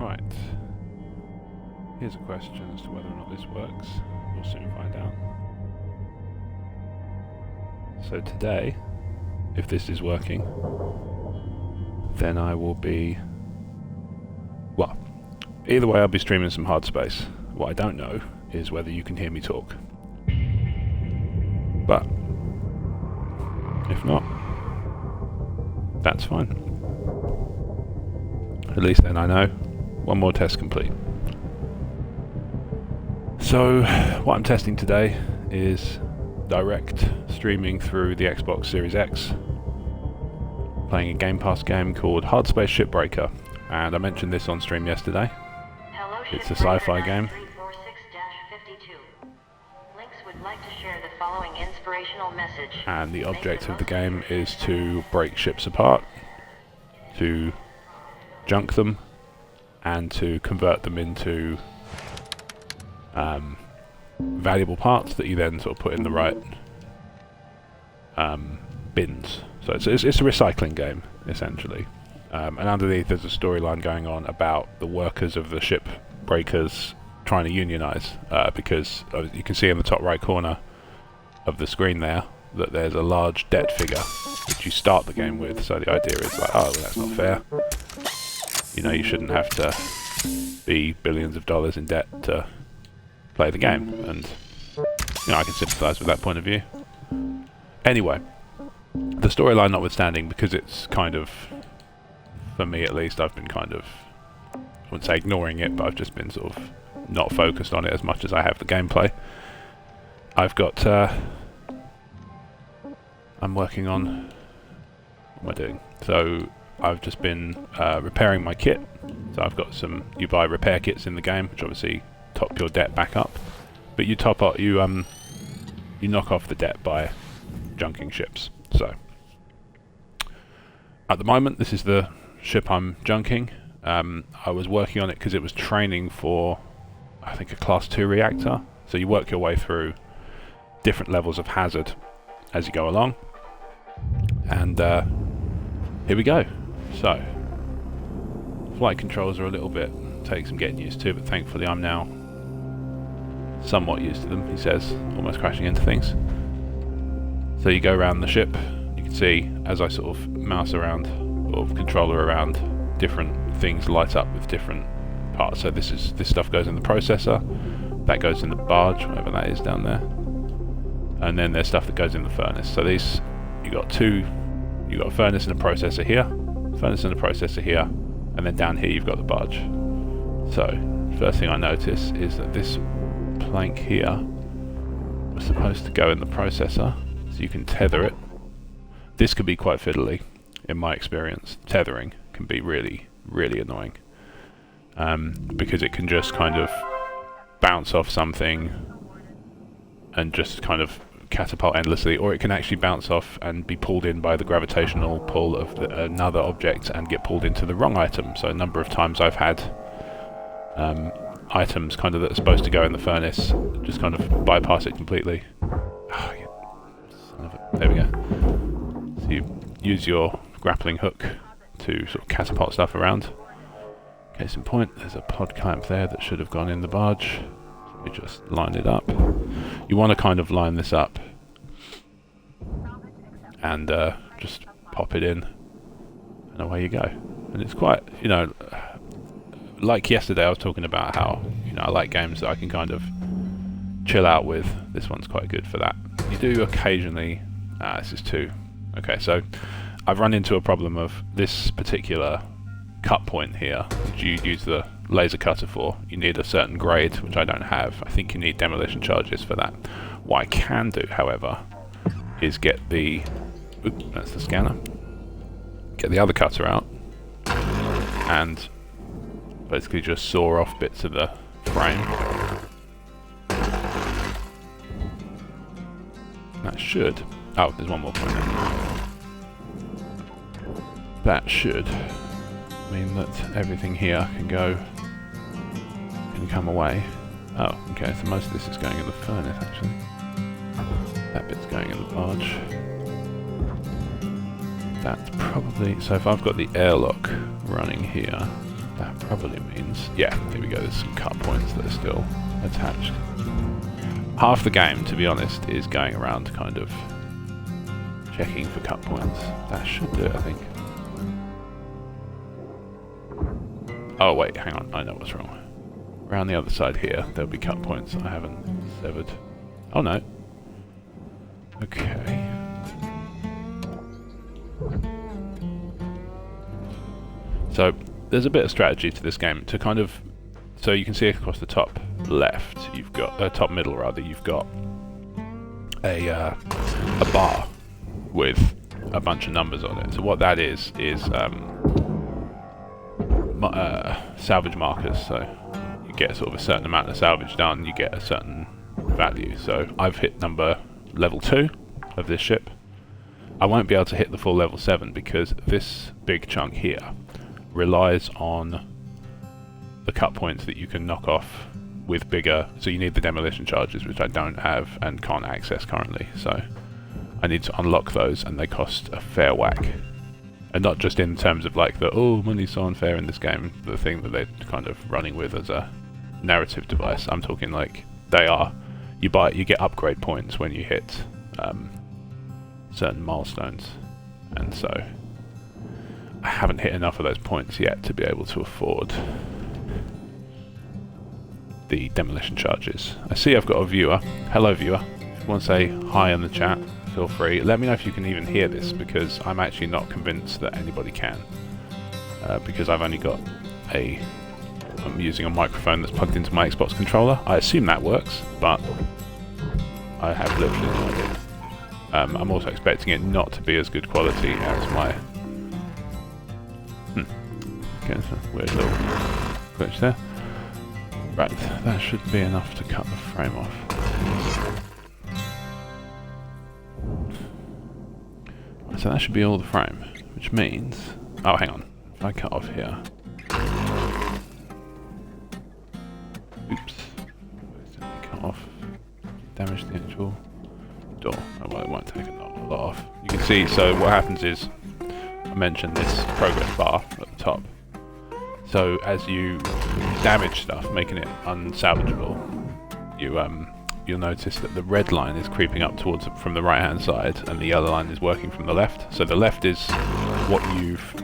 Right. Here's a question as to whether or not this works. We'll soon find out. So today, if this is working, then I will be... Well, either way I'll be streaming some Hardspace. What I don't know is whether you can hear me talk. But, if not, that's fine. At least then I know. One more test complete. So, what I'm testing today is direct streaming through the Xbox Series X, playing a Game Pass game called Hardspace Shipbreaker, and I mentioned this on stream yesterday. It's a sci-fi game. And the object of the game is to break ships apart, to junk them, and to convert them into valuable parts that you then sort of put in the right bins. So it's a recycling game, essentially. And underneath there's a storyline going on about the workers of the shipbreakers trying to unionize, because you can see in the top right corner of the screen there that there's a large debt figure which you start the game with. So the idea is like, oh, well, that's not fair. You know, you shouldn't have to be billions of dollars in debt to play the game, and you know, I can sympathise with that point of view. Anyway, the storyline notwithstanding, because it's kind of, for me at least, I've been kind of, I wouldn't say ignoring it, but I've just been sort of not focused on it as much as I have the gameplay. I've got, I'm working on, what am I doing? So I've just been repairing my kit. So I've got some, you buy repair kits in the game, which obviously top your debt back up, but you top up, you knock off the debt by junking ships. So at the moment, this is the ship I'm junking. I was working on it because it was training for, I think, a Class 2 reactor. So you work your way through different levels of hazard as you go along. And here we go. So flight controls are a little bit, take some getting used to, but thankfully I'm now somewhat used to them, he says, almost crashing into things. So you go around the ship, you can see as I sort of mouse around, or controller around, different things light up with different parts. So this stuff goes in the processor, that goes in the barge, whatever that is down there, and then there's stuff that goes in the furnace. So these, you got a furnace and a processor here, and then down here you've got the barge. So first thing I notice is that this plank here was supposed to go in the processor, so you can tether it. This can be quite fiddly in my experience. Tethering can be really, really annoying, because it can just kind of bounce off something and just kind of catapult endlessly, or it can actually bounce off and be pulled in by the gravitational pull of another object and get pulled into the wrong item. So a number of times I've had items kind of that are supposed to go in the furnace just kind of bypass it completely. Oh, you son of a... There we go. So you use your grappling hook to sort of catapult stuff around. Case in point, there's a pod clamp there that should have gone in the barge. We just line it up. You want to kind of line this up and just pop it in, and away you go. And it's quite, you know, like yesterday I was talking about how, you know, I like games that I can kind of chill out with. This one's quite good for that. You do occasionally, this is 2. Okay, so I've run into a problem of this particular cut point here, which you use the laser cutter for. You need a certain grade, which I don't have. I think you need demolition charges for that. What I can do, however, is get the... Oops, that's the scanner. Get the other cutter out and basically just saw off bits of the frame. That should... Oh, there's one more point there. That should mean that everything here can come away. Oh, okay, so most of this is going in the furnace, actually. That bit's going in the barge. That's probably... So if I've got the airlock running here, that probably means... Yeah, here we go, there's some cut points that are still attached. Half the game, to be honest, is going around kind of checking for cut points. That should do it, I think. Oh wait, hang on, I know what's wrong. Around the other side here, there'll be cut points I haven't severed. Oh no. Okay. So, there's a bit of strategy to this game to kind of... So you can see across the top left, you've got... top middle rather, you've got a bar with a bunch of numbers on it. So what that is salvage markers. So you get sort of a certain amount of salvage done, you get a certain value. So I've hit level 2 of this ship. I won't be able to hit the full level 7 because this big chunk here relies on the cut points that you can knock off with bigger... So you need the demolition charges, which I don't have and can't access currently. So I need to unlock those, and they cost a fair whack. And not just in terms of like the, oh, money's so unfair in this game, the thing that they're kind of running with as a narrative device. I'm talking like they are, you get upgrade points when you hit certain milestones. And so I haven't hit enough of those points yet to be able to afford the demolition charges. I see I've got a viewer. Hello viewer. If you want to say hi in the chat, feel free. Let me know if you can even hear this, because I'm actually not convinced that anybody can. Because I've only got I'm using a microphone that's plugged into my Xbox controller. I assume that works, but I have literally no idea. I'm also expecting it not to be as good quality as my... Okay, so weird little glitch there. Right, that should be enough to cut the frame off. So that should be all the frame, which means... Oh, hang on. If I cut off here... Oops. Cut off. Damage the actual door. Oh, well, it won't take a lot off. You can see, so what happens is... I mentioned this progress bar at the top. So as you damage stuff, making it unsalvageable, you'll notice that the red line is creeping up towards from the right hand side, and the yellow line is working from the left. So the left is what you've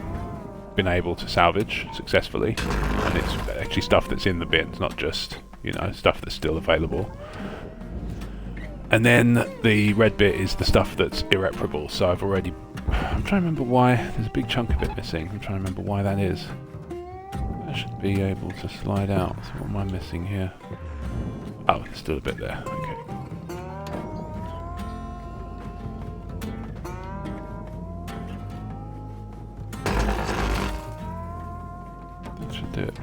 been able to salvage successfully, and it's actually stuff that's in the bins, not just, you know, stuff that's still available. And then the red bit is the stuff that's irreparable. So I'm trying to remember why there's a big chunk of it missing. I'm trying to remember why that is. I should be able to slide out. So what am I missing here? Oh, there's still a bit there. Okay. That should do it.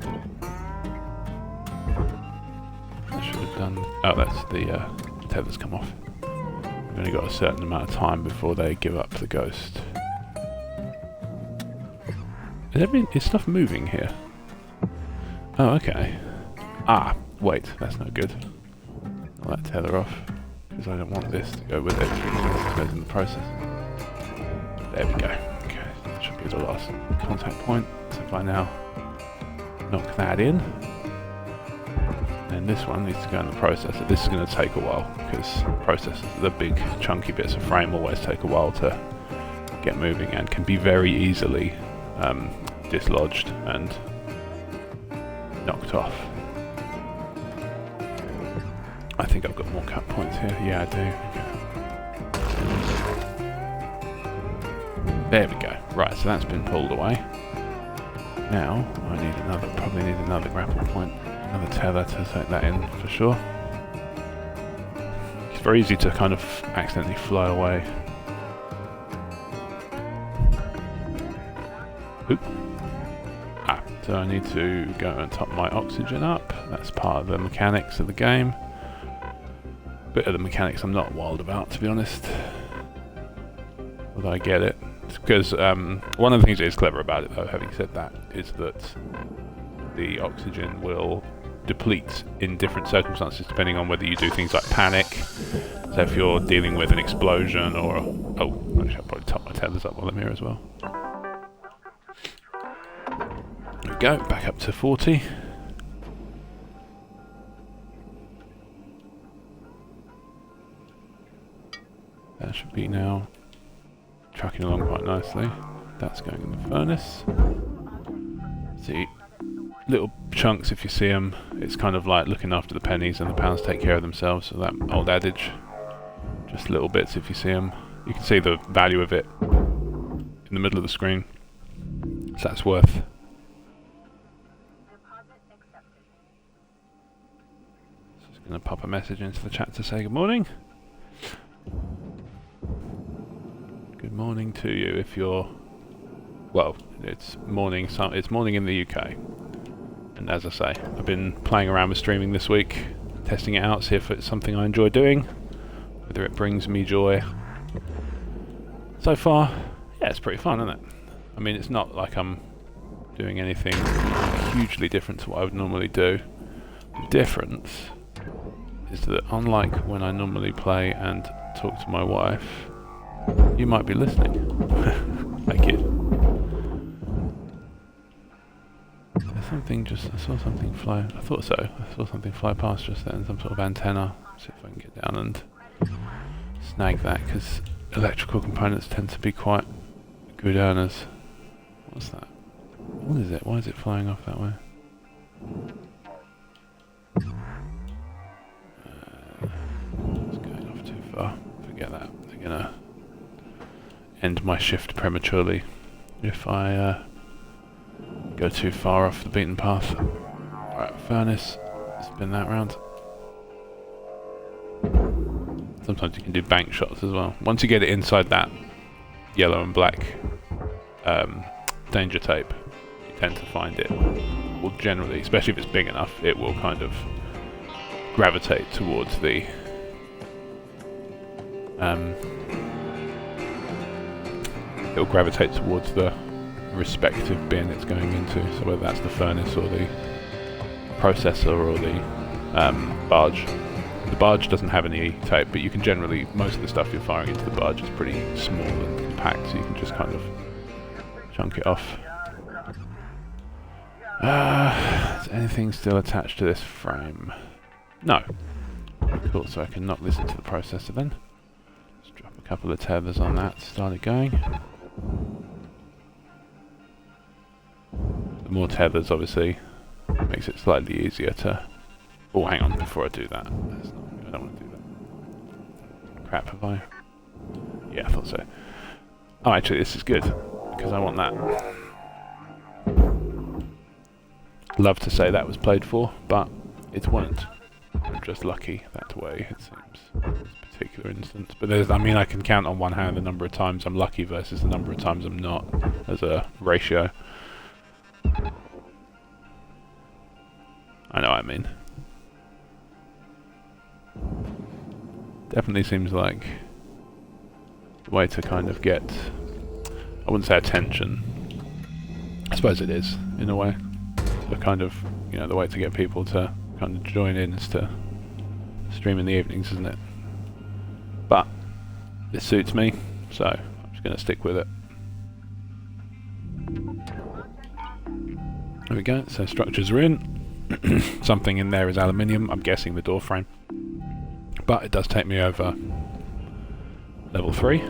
I should have done... Oh, that's the tether's come off. We've only got a certain amount of time before they give up the ghost. Is stuff moving here? Oh, okay. Ah, wait, that's no good. I'll let tether off, because I don't want this to go with it. It goes in the process. There we go. Okay, that should be the last contact point. So if I now knock that in, then this one needs to go in the processor. This is going to take a while, because processors, the big chunky bits of frame, always take a while to get moving and can be very easily dislodged and knocked off. I think I've got more cut points here. Yeah, I do. Okay. There we go. Right, so that's been pulled away. Now I probably need another grapple point, another tether to take that in for sure. It's very easy to kind of accidentally fly away. Oop. So I need to go and top my oxygen up. That's part of the mechanics of the game. Bit of the mechanics I'm not wild about, to be honest. Although I get it. It's because one of the things that is clever about it, though, having said that, is that the oxygen will deplete in different circumstances depending on whether you do things like panic. So if you're dealing with an explosion or... Oh, actually I'll probably top my tethers up while I'm here as well. go, back up to 40. That should be now trucking along quite nicely. That's going in the furnace. See, little chunks if you see them. It's kind of like looking after the pennies and the pounds take care of themselves. So that old adage. Just little bits if you see them. You can see the value of it in the middle of the screen. So that's worth. Just going to pop a message into the chat to say good morning. Good morning to you if you're, well, it's morning in the UK. And as I say, I've been playing around with streaming this week, testing it out, see if it's something I enjoy doing, whether it brings me joy. So far, yeah, it's pretty fun, isn't it? I mean, it's not like I'm doing anything hugely different to what I would normally do. The difference is that unlike when I normally play and talk to my wife, you might be listening. Thank you. There's something I saw something fly. I thought so. I saw something fly past just then, some sort of antenna. See if I can get down and snag that, because electrical components tend to be quite good earners. What's that? What is it? Why is it flying off that way? It's going off too far. Forget that. They're gonna end my shift prematurely if I go too far off the beaten path. Alright, furnace. Spin that round. Sometimes you can do bank shots as well. Once you get it inside that yellow and black danger tape, you tend to find it will generally, especially if it's big enough, it will kind of gravitate towards the respective bin it's going into. So whether that's the furnace or the processor or the barge. The barge doesn't have any tape, but you can generally, most of the stuff you're firing into the barge is pretty small and compact, so you can just kind of chunk it off. Is anything still attached to this frame? No. Cool, so I can knock this into the processor then. Just drop a couple of tethers on that, start it going. The more tethers, obviously, makes it slightly easier to... Oh, hang on, before I do that. I don't want to do that. Crap, have I? Yeah, I thought so. Oh, actually, this is good, because I want that. Love to say that was played for, but it weren't. I'm just lucky that way, it seems, in this particular instance. But there's, I mean, I can count on one hand the number of times I'm lucky versus the number of times I'm not, as a ratio. I know what I mean. Definitely seems like the way to kind of get, I wouldn't say attention, I suppose it is, in a way. The kind of, you know, the way to get people to kind of join in is to stream in the evenings, isn't it? But this suits me, so I'm just going to stick with it. There we go, so structures are in. Something in there is aluminium, I'm guessing the door frame. But it does take me over level 3.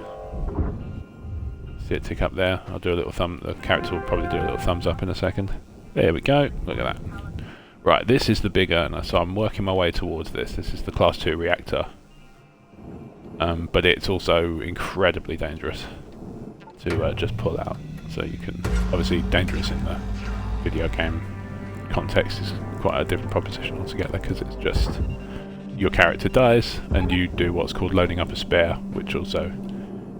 See it tick up there. I'll do a little the character will probably do a little thumbs up in a second. There we go, look at that. Right, this is the big earner, so I'm working my way towards this. This is the Class 2 reactor. But it's also incredibly dangerous to just pull out. So you can, obviously dangerous in the video game context is quite a different proposition altogether, because it's just your character dies and you do what's called loading up a spare, which also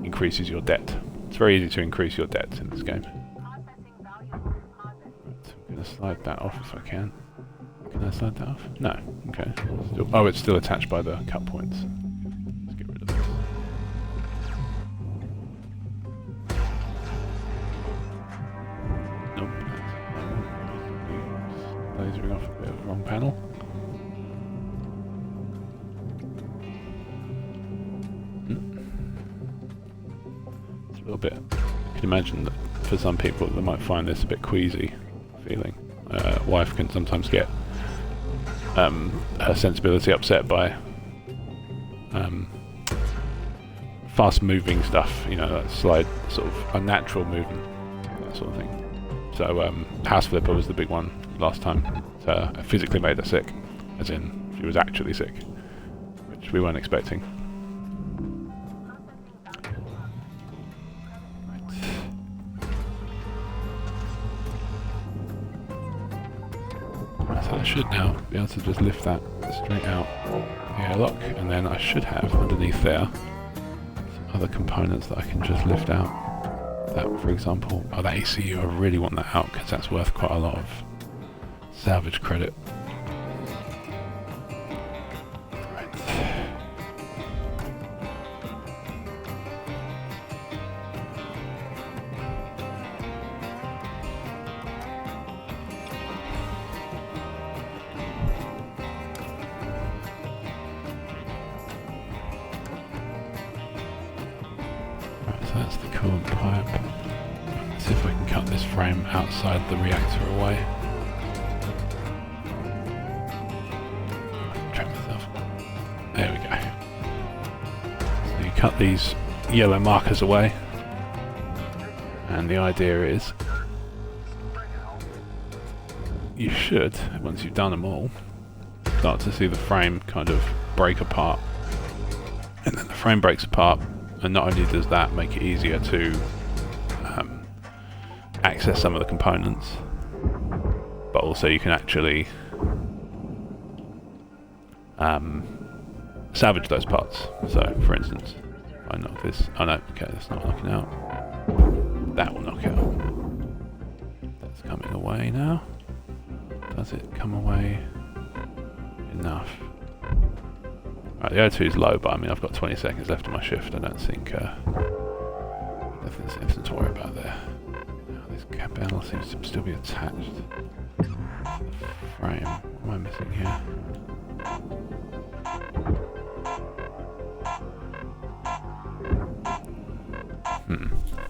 increases your debt. It's very easy to increase your debt in this game. Right, I'm going to slide that off if I can. Can I slide that off? No. Okay. Oh, it's still attached by the cut points. Let's get rid of this. Nope. Lasering off a bit of the wrong panel. It's a little bit... I can imagine that for some people they might find this a bit queasy. feeling. Wife can sometimes get her sensibility upset by fast moving stuff, you know, that slide, sort of unnatural movement, that sort of thing. So house flipper was the big one last time. So it physically made her sick, as in she was actually sick, which we weren't expecting. Right, so I should now be able to just lift that straight out the airlock, and then I should have underneath there some other components that I can just lift out. That, for example, that ACU, I really want that out because that's worth quite a lot of salvage credit. Right. So that's the coolant pipe. Let's see if I can cut this frame outside the reactor away. Trap myself. There we go. So you cut these yellow markers away, and the idea is you should, once you've done them all, start to see the frame kind of break apart. And then the frame breaks apart, and not only does that make it easier to access some of the components, but also you can actually salvage those parts. So, for instance, if I knock this... Oh no, okay, that's not knocking out. That will knock out. That's coming away now. Does it come away enough? Right, the O2 is low, but I mean I've got 20 seconds left of my shift. I don't think there's anything to worry about there. Now, this cabell seems to still be attached to the frame. What am I missing here?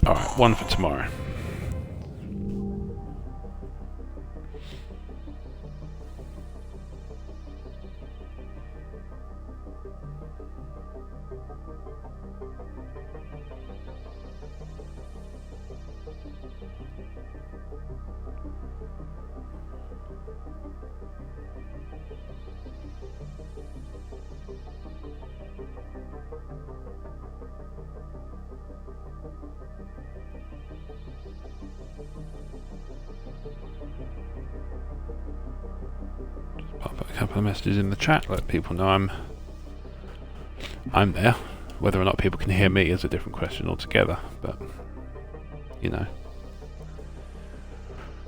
Alright, one for tomorrow. Pop a couple of messages in the chat, let people know I'm there. Whether or not people can hear me is a different question altogether, but you know,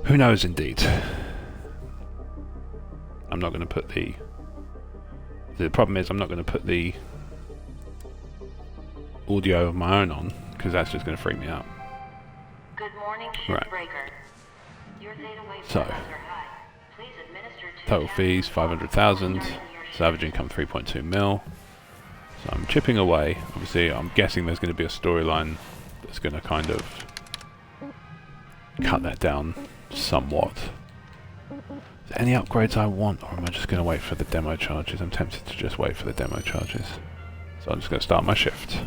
who knows indeed. I'm not going to put the problem is I'm not going to put the audio of my own on because that's just going to freak me out. Good morning, Shipbreaker. Your data wave So, levels are high. Please administer total fees 500,000, salvage income 3.2 mil. So I'm chipping away. Obviously, I'm guessing there's going to be a storyline that's going to kind of cut that down somewhat. Is there any upgrades I want, or am I just going to wait for the demo charges? I'm tempted to just wait for the demo charges. So I'm just going to start my shift.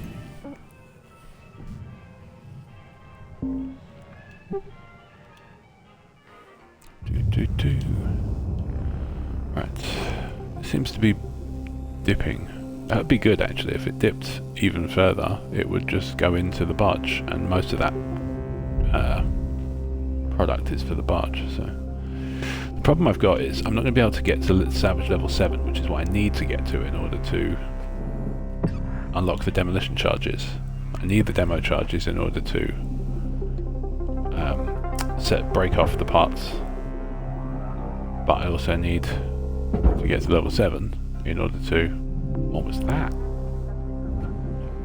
Right. It seems to be dipping. That would be good actually. If it dipped even further, it would just go into the barge, and most of that product is for the barge. So the problem I've got is I'm not going to be able to get to salvage level 7, which is what I need to get to in order to unlock the demolition charges. I need the demo charges in order to break off the parts, but I also need to get to level 7 in order to... What was that?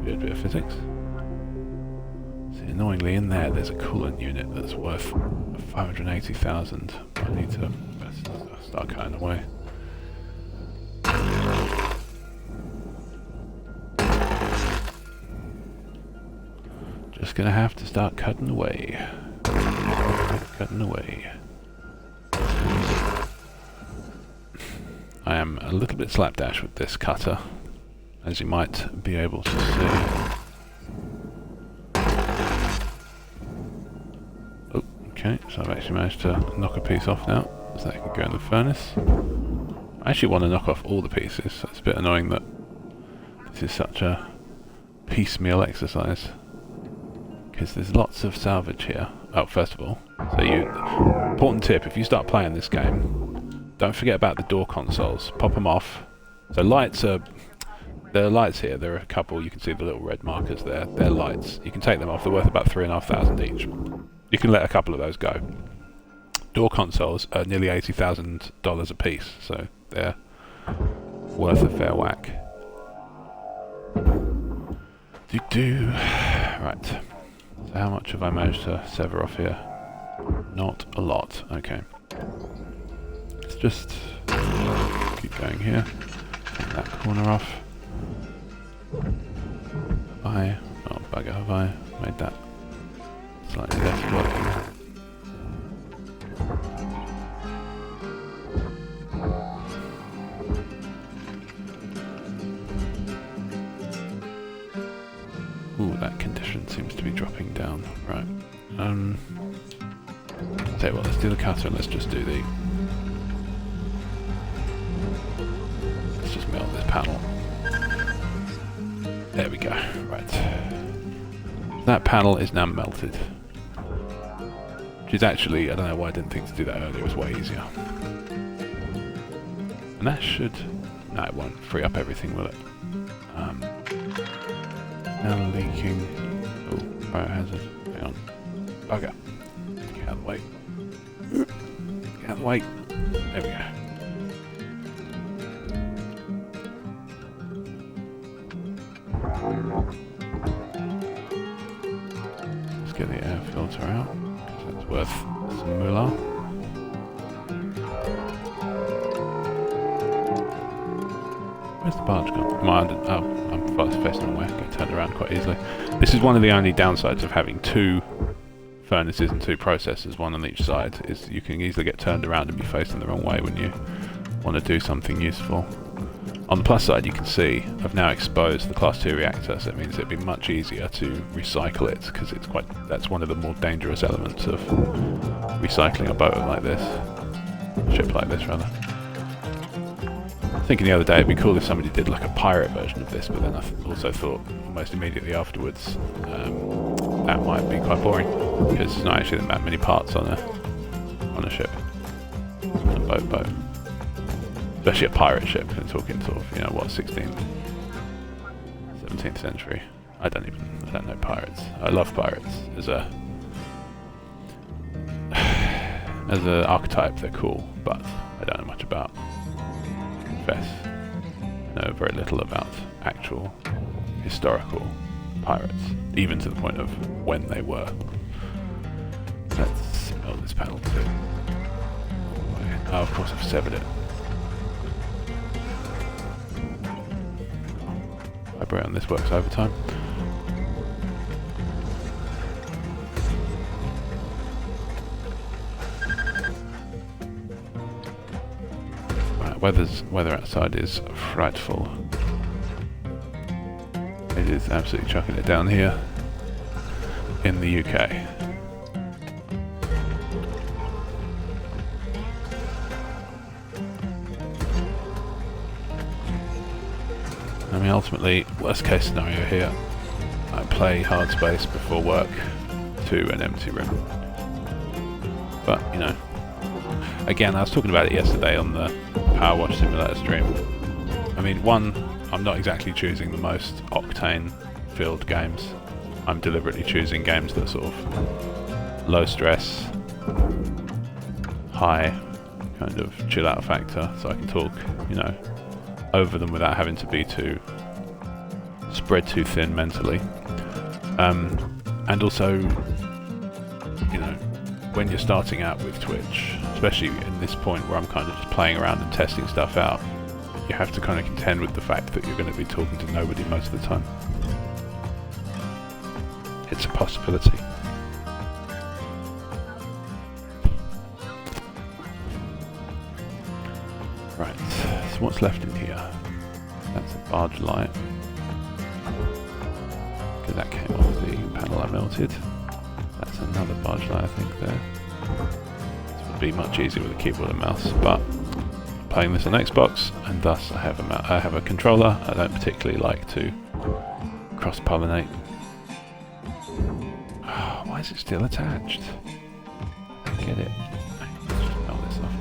Weird bit of physics. See, annoyingly in there's a coolant unit that's worth 580,000. I need to start cutting away. Just gonna have to start cutting away. Cutting away. I am a little bit slapdash with this cutter, as you might be able to see. Oh, okay, so I've actually managed to knock a piece off now, so that can go in the furnace. I actually want to knock off all the pieces, so it's a bit annoying that this is such a piecemeal exercise, because there's lots of salvage here. Oh, first of all, important tip, if you start playing this game, don't forget about the door consoles, pop them off. So there are lights here, there are a couple, you can see the little red markers there, they're lights. You can take them off, they're worth about 3,500 each. You can let a couple of those go. Door consoles are nearly $80,000 a piece, so they're worth a fair whack. Right, so how much have I managed to sever off here? Not a lot, okay. Let's just keep going here. Take that corner off. Oh bugger, have I made that slightly less working? Ooh, that condition seems to be dropping down. Right. Tell you what, let's do the cutter and let's just do the... Let's just melt this panel. There we go. Right. That panel is now melted. Which is actually, I don't know why I didn't think to do that earlier, it was way easier. And that should... No, it won't free up everything, will it? Now leaking. Oh, biohazard. Hang on. Bugger. Get out of the way. Get out of the way. There we go. Let's get the air filter out, because that's worth some moolah. Where's the barge gone? I'm facing the wrong way. Get turned around quite easily. This is one of the only downsides of having two furnaces and two processors, one on each side, is you can easily get turned around and be facing the wrong way when you want to do something useful. On the plus side, you can see I've now exposed the Class 2 reactor, so it means it'd be much easier to recycle it, because that's one of the more dangerous elements of recycling a boat like this, a ship like this rather. Thinking the other day it'd be cool if somebody did like a pirate version of this, but then I also thought almost immediately afterwards that might be quite boring, because there's not actually that many parts on a ship, on a boat. Especially a pirate ship, we're talking sort of, 16th, 17th century. I don't know pirates. I love pirates as an archetype, they're cool, but I don't know much about. Confess, I know very little about actual historical pirates, even to the point of when they were. Let's melt this panel too. Oh, of course I've severed it. Vibrate on this works overtime. Weather outside is frightful. It is absolutely chucking it down here in the UK. I mean, ultimately, worst case scenario here, I play Hardspace before work to an empty room. But, again, I was talking about it yesterday on the Power Wash Simulator stream. I mean, I'm not exactly choosing the most octane-filled games. I'm deliberately choosing games that are sort of low stress, high kind of chill-out factor, so I can talk, over them without having to be spread too thin mentally. And also, when you're starting out with Twitch, especially in this point where I'm kind of just playing around and testing stuff out, you have to kind of contend with the fact that you're going to be talking to nobody most of the time. It's a possibility. Right, so So what's left in here? That's a barge light. Because that came off the panel I melted. That's another barge light I think there. This would be much easier with a keyboard and mouse, but playing this on Xbox, and thus I have a controller. I don't particularly like to cross-pollinate. Oh, why is it still attached? I don't get it. Let's just melt this off.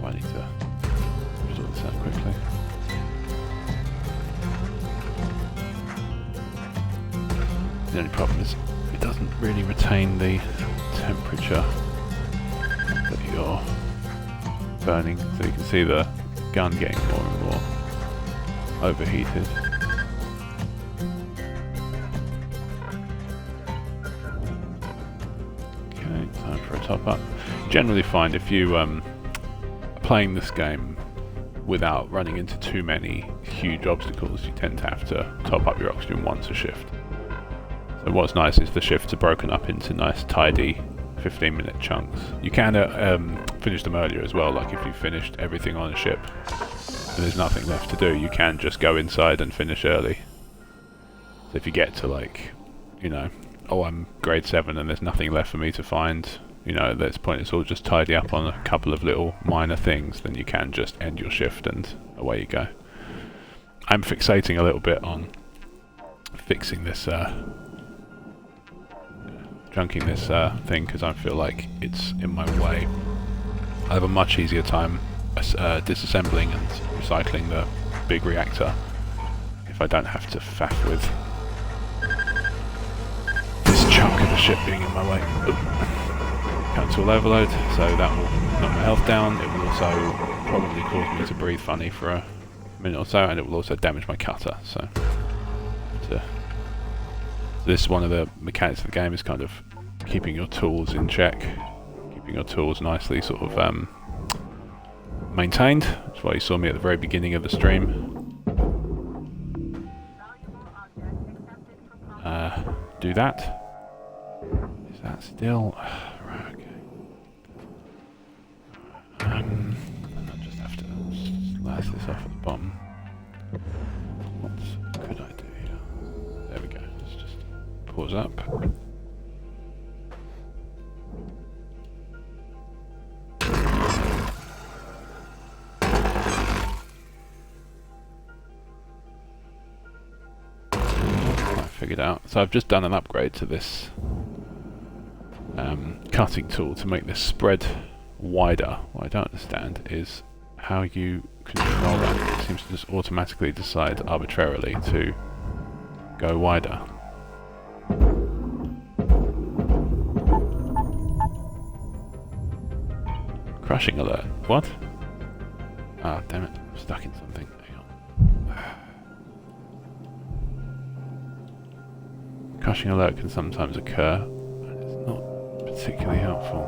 I need to sort this out quickly. The only problem is it doesn't really retain the temperature that you're burning, so you can see the gun getting more and more overheated. Okay, time for a top up. Generally find if you are playing this game without running into too many huge obstacles, you tend to have to top up your oxygen once a shift. So what's nice is the shifts are broken up into nice tidy 15-minute chunks. You can finish them earlier as well, like if you've finished everything on a ship and there's nothing left to do, you can just go inside and finish early. So if you get to like, you know, oh I'm grade 7 and there's nothing left for me to find, you know, at this point it's all just tidy up on a couple of little minor things, then you can just end your shift and away you go. I'm fixating a little bit on fixing this junking this thing because I feel like it's in my way. I have a much easier time disassembling and recycling the big reactor if I don't have to faff with this chunk of the ship being in my way. Cancel overload, so that will knock my health down. It will also probably cause me to breathe funny for a minute or so, and it will also damage my cutter. So this is one of the mechanics of the game, is kind of keeping your tools in check, keeping your tools nicely sort of maintained. That's why you saw me at the very beginning of the stream do that. Is that still... right, okay. I just have to slice this off at the bottom. What could I do here? There we go. Let's just pause up. Figured out. So I've just done an upgrade to this cutting tool to make this spread wider. What I don't understand is how you control that. It seems to just automatically decide arbitrarily to go wider. Crushing alert. What? Ah, damn it. I'm stuck in something. Hang on. Crushing alert can sometimes occur, and it's not particularly helpful,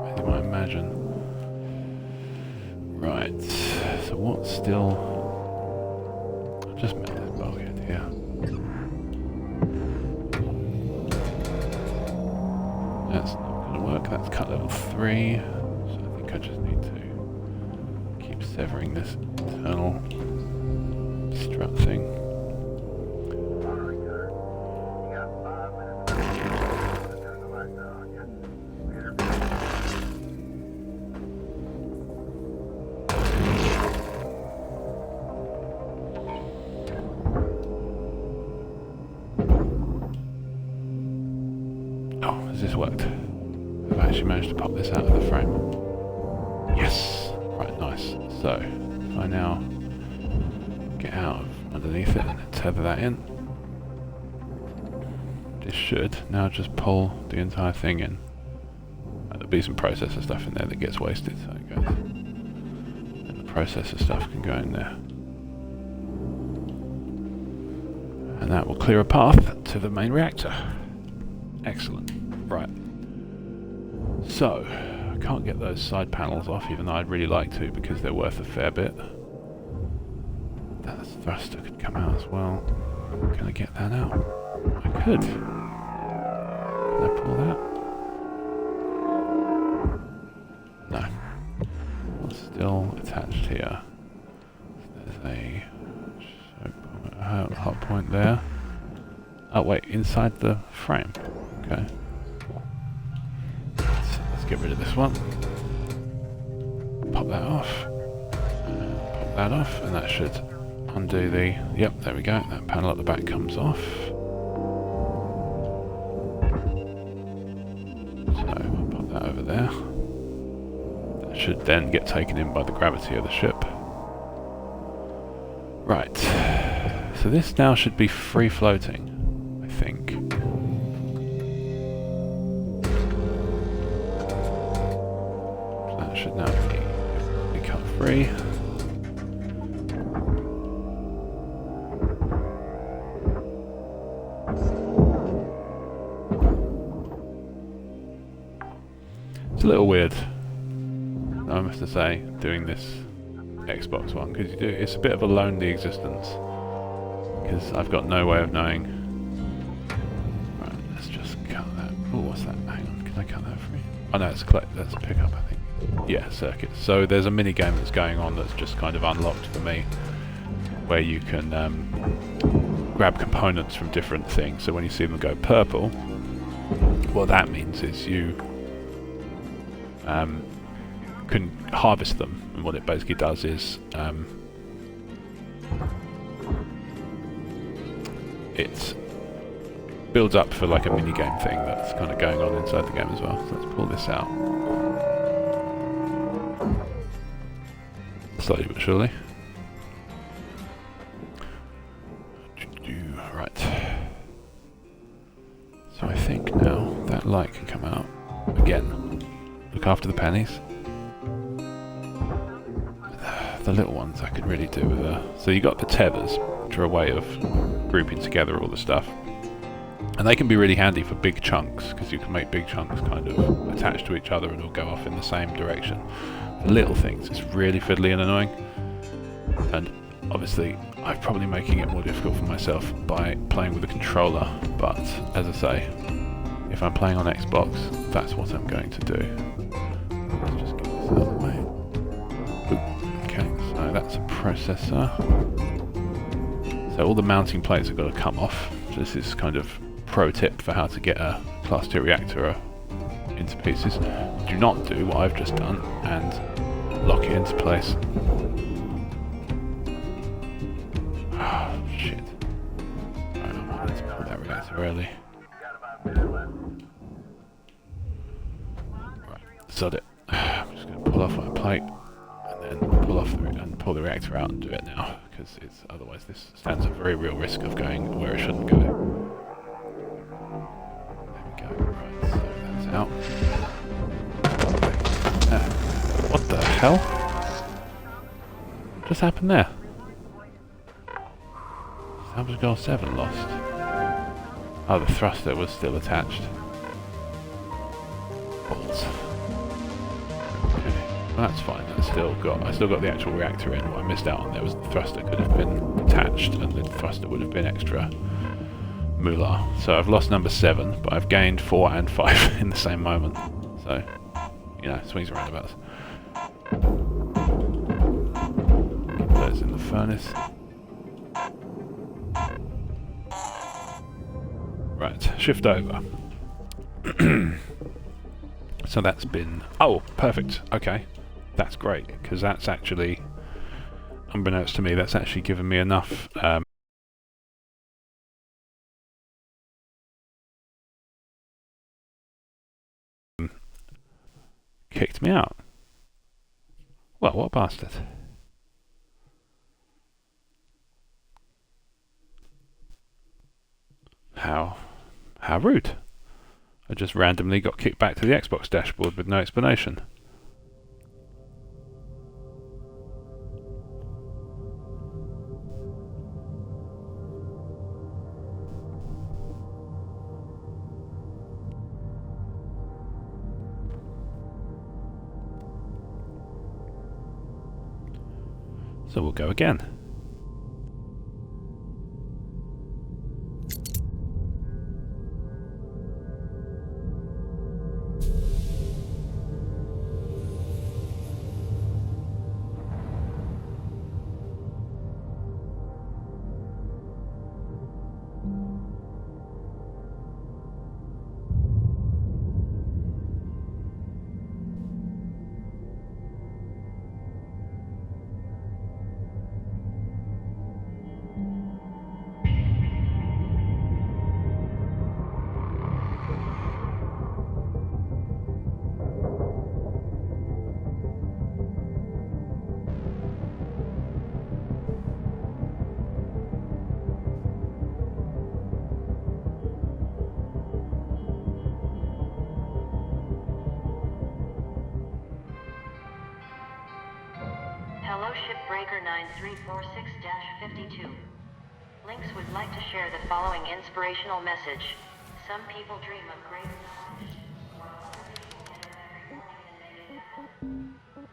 as you might imagine. Right, so what's still... I've just made this bulkhead here. That's not going to work, that's cut level 3, so I think I just need to keep severing this internal strut thing. Has this worked? I've actually managed to pop this out of the frame. Yes! Right, nice. So, if I now get out of underneath it and tether that in, this should now just pull the entire thing in. There'll be some processor stuff in there that gets wasted, so it goes. And the processor stuff can go in there. And that will clear a path to the main reactor. Excellent. Right. So, I can't get those side panels off, even though I'd really like to, because they're worth a fair bit. That thruster could come out as well. Can I get that out? I could. pull that? No. It's still attached here. There's a hot point there. Oh wait, inside the frame. Okay. Let's get rid of this one. Pop that off. Pop that off, and that should undo the... Yep, there we go. That panel at the back comes off. So I'll pop that over there. That should then get taken in by the gravity of the ship. Right. So this now should be free floating, I think. So that should now be cut free. It's a little weird, I must have to say, doing this Xbox one, because it's a bit of a lonely existence, because I've got no way of knowing. Right, let's just cut that. Oh, what's that? Hang on, can I cut that free? Oh no, that's a pickup, I think. Yeah, circuit. So there's a mini game that's going on that's just kind of unlocked for me, where you can grab components from different things. So when you see them go purple, what that means is you can harvest them, and what it basically does is it builds up for like a mini game thing that's kind of going on inside the game as well. So let's pull this out slowly but surely. Right. So I think now that light can come out again. Look after the pennies. The little ones I could really do with so you got the tethers, which are a way of grouping together all the stuff, and they can be really handy for big chunks, because you can make big chunks kind of attached to each other and all go off in the same direction. For little things, it's really fiddly and annoying, and obviously I'm probably making it more difficult for myself by playing with a controller, but as I say, if I'm playing on Xbox, that's what I'm going to do. Let's just get this out of the way. Okay, so that's a processor. So all the mounting plates have got to come off. So this is kind of pro tip for how to get a Class 2 reactor into pieces. Do not do what I've just done and lock it into place. Oh, shit. Right, I wanted to pull that reactor early. Right, sod it. I'm just going to pull off my plate and then pull the reactor out and do it now, because otherwise this stands a very real risk of going where it shouldn't go. There we go. Right, so that's out. What the hell? What just happened there? Salvage goal 7 lost. Oh, the thruster was still attached. Balls. Okay, well, that's fine. I still got the actual reactor in. What I missed out on there was the thruster could have been attached, and the thruster would have been extra moolah. So I've lost number 7, but I've gained 4 and 5 in the same moment. So, you know, swings and roundabouts. Keep those in the furnace. Right, shift over. So that's been... Oh, perfect. Okay. That's great, because that's actually, unbeknownst to me, that's actually given me enough... kicked me out. Well, what a bastard. How rude. I just randomly got kicked back to the Xbox dashboard with no explanation. So we'll go again. Hello Shipbreaker 9346-52. Lynx would like to share the following inspirational message. Some people dream of greater knowledge, while other people get up every morning and they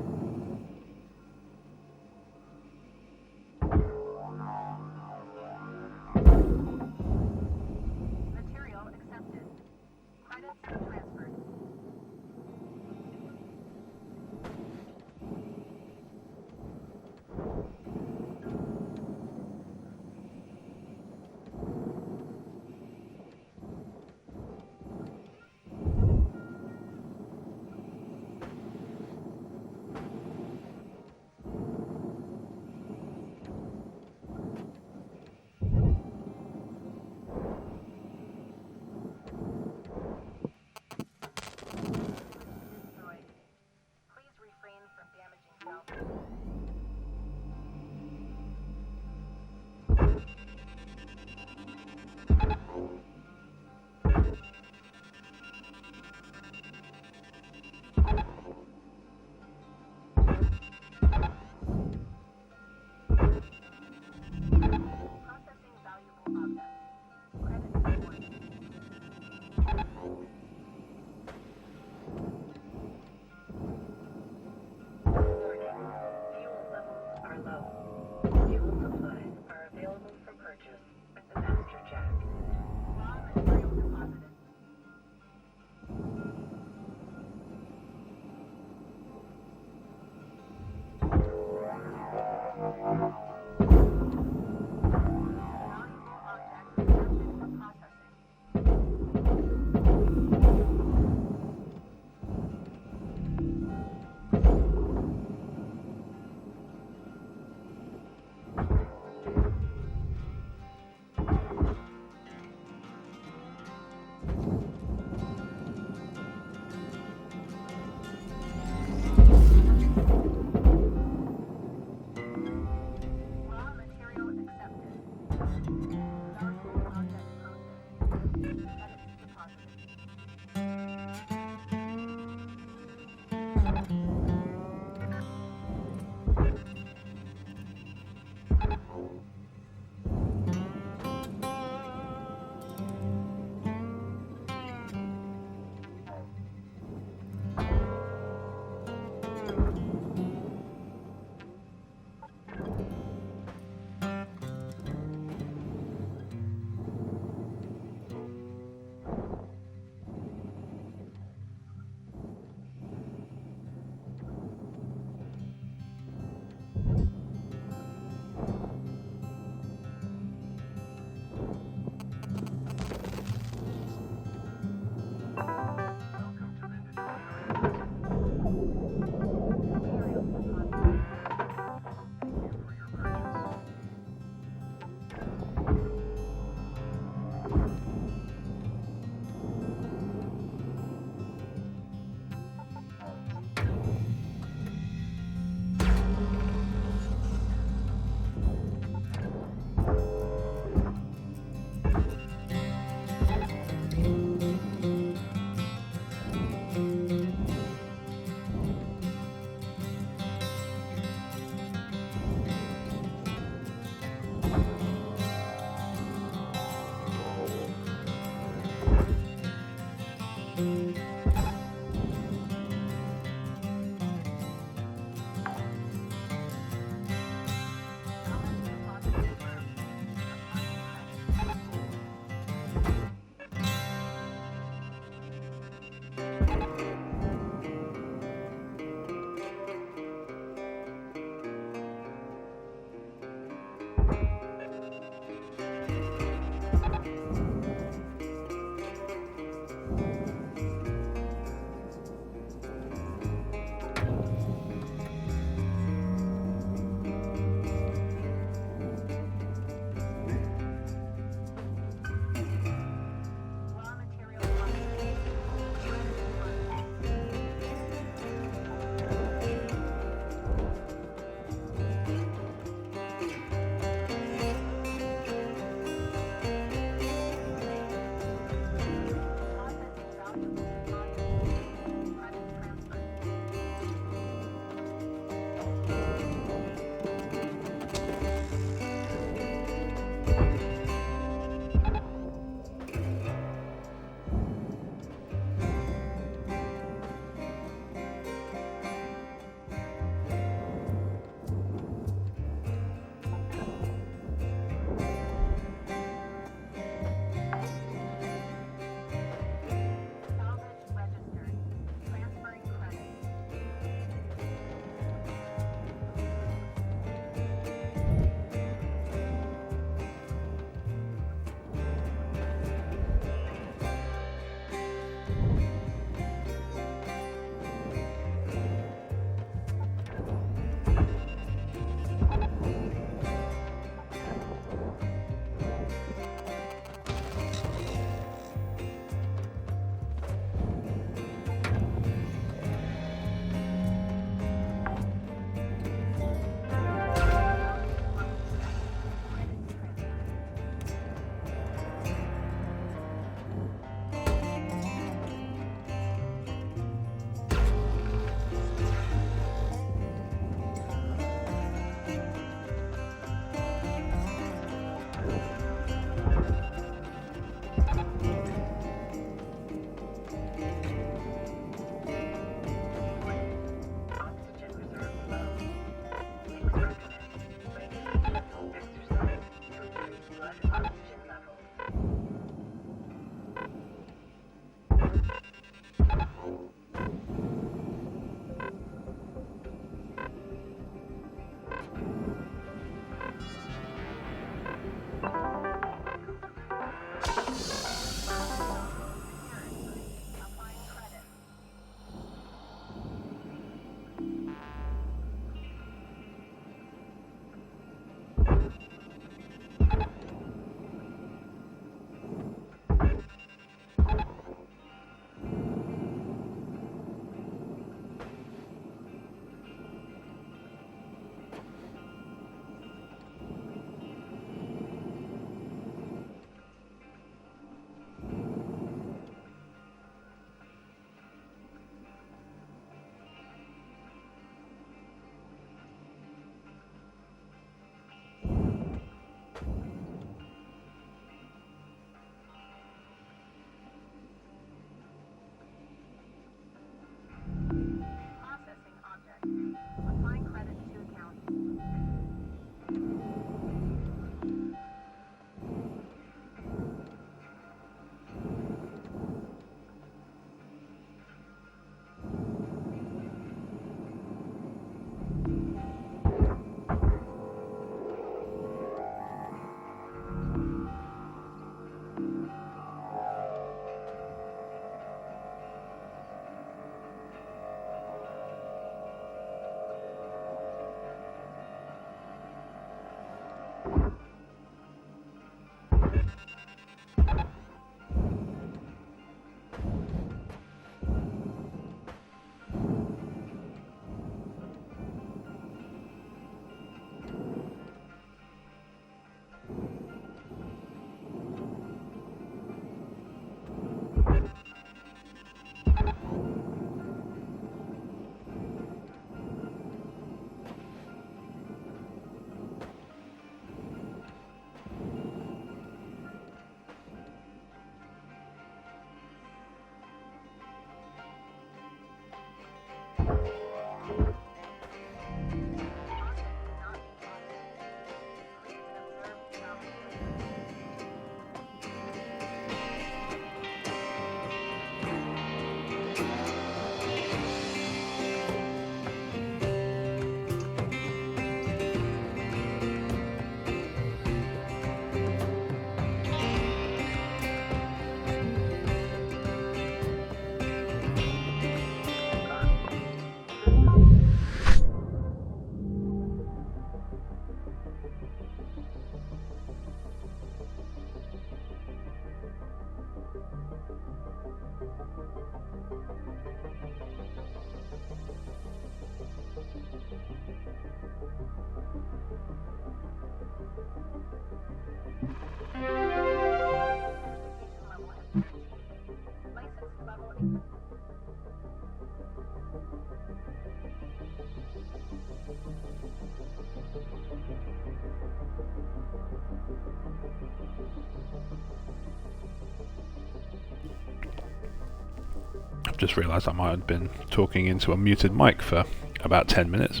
I've just realised I might have been talking into a muted mic for about 10 minutes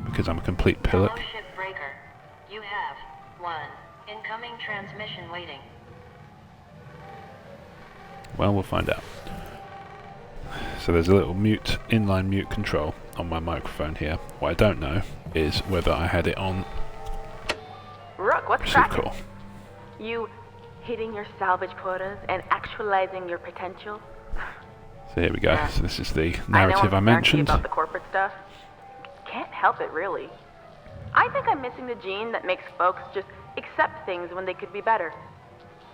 because I'm a complete pillock. Hello, Shipbreaker. You have one incoming transmission waiting. Well, we'll find out. So there's a little mute, inline mute control on my microphone here. What I don't know is whether I had it on Rook, what's receive cracking? call. You hitting your salvage quotas and actualizing your potential? So here we go. Yeah. So this is the I know narrative I I'm snarky mentioned. about the corporate stuff. Can't help it, really. I think I'm missing the gene that makes folks just accept things when they could be better.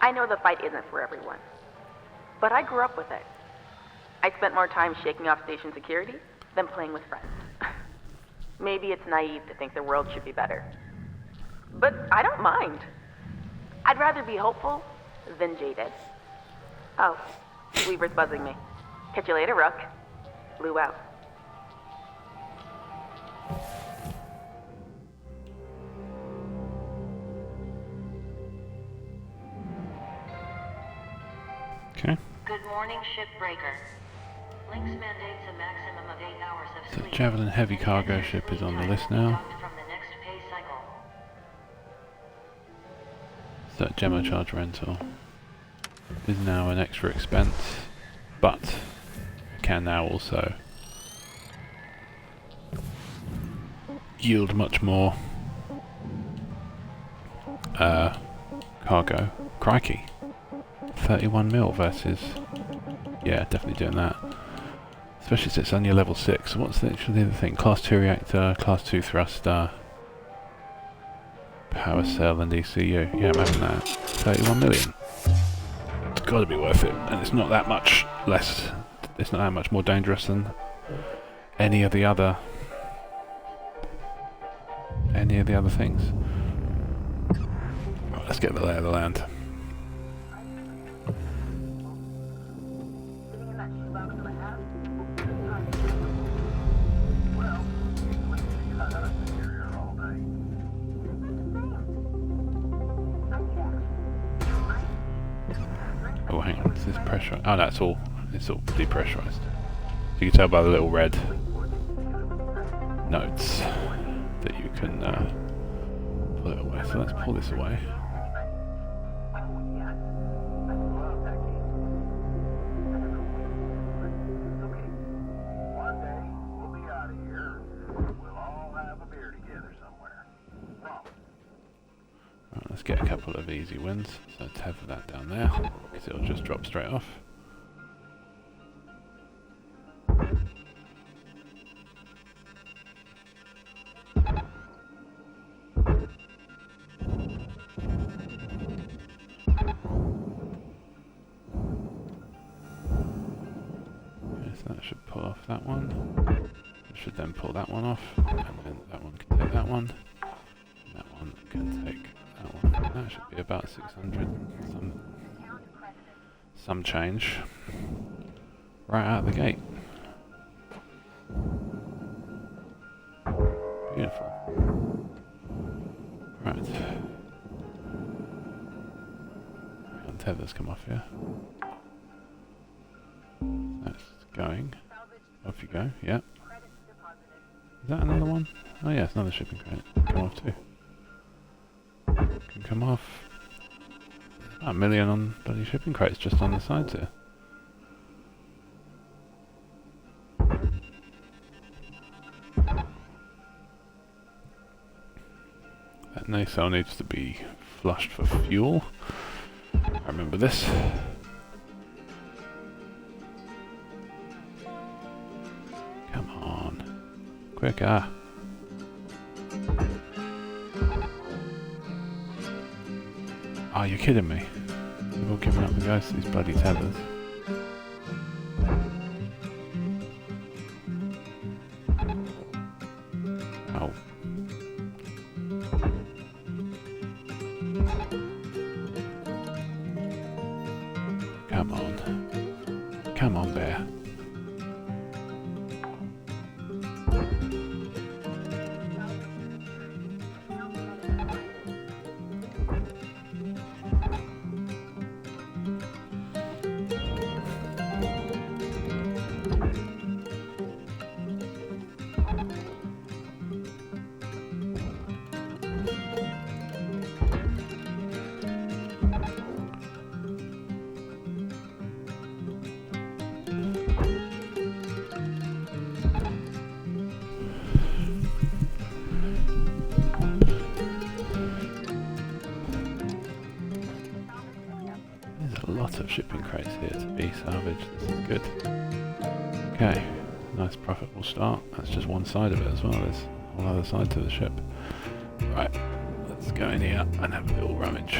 I know the fight isn't for everyone, but I grew up with it. I spent more time shaking off station security than playing with friends. Maybe it's naive to think the world should be better, but I don't mind. I'd rather be hopeful than jaded. Oh, Weaver's buzzing me. Catch you later, Rook. Lou out. Okay. Good morning, Shipbreaker. Links mandates a maximum of 8 hours of So sleep. Javelin heavy and cargo extra ship is sleep on the time list will be now. docked from the next pay cycle. So Gemma charge rental is now an extra expense, but can now also yield much more cargo. Crikey. 31 mil versus... Yeah, definitely doing that. Especially since it's only a level 6. So what's actually the thing? Class 2 reactor, Class 2 thruster, power cell and ECU. Yeah, imagine that. 31 million. It's got to be worth it. And it's not that much less... It's not that much more dangerous than any of the other... things. Right, let's get the lay of the land. Oh, hang on. Is this pressure? Oh, no, it's all depressurized. You can tell by the little red notes that you can pull it away. So let's pull this away. Right, let's get a couple of easy wins. So tether that down there, because it'll just drop straight off. Yes, that should pull off that one. It should then pull that one off, and then that one can take that one. And that one can take that one. That should be about 600, some change, right out of the gate. Beautiful. Right. Tether's come off here. That's going. Off you go, yeah. Is that another one? Oh yeah, it's another shipping crate. Come off too. Can come off. Oh, 1 million on bloody shipping crates just on the sides here. That nacelle needs to be flushed for fuel. I remember this. Come on. Quicker. Oh, you're kidding me. They've all given up the ghost of these bloody tethers. Oh. Come on. Come on, bear. Of shipping crates here to be salvaged. This is good. Okay, nice profitable start. That's just one side of it as well. There's one other side to the ship. Right, let's go in here and have a little rummage.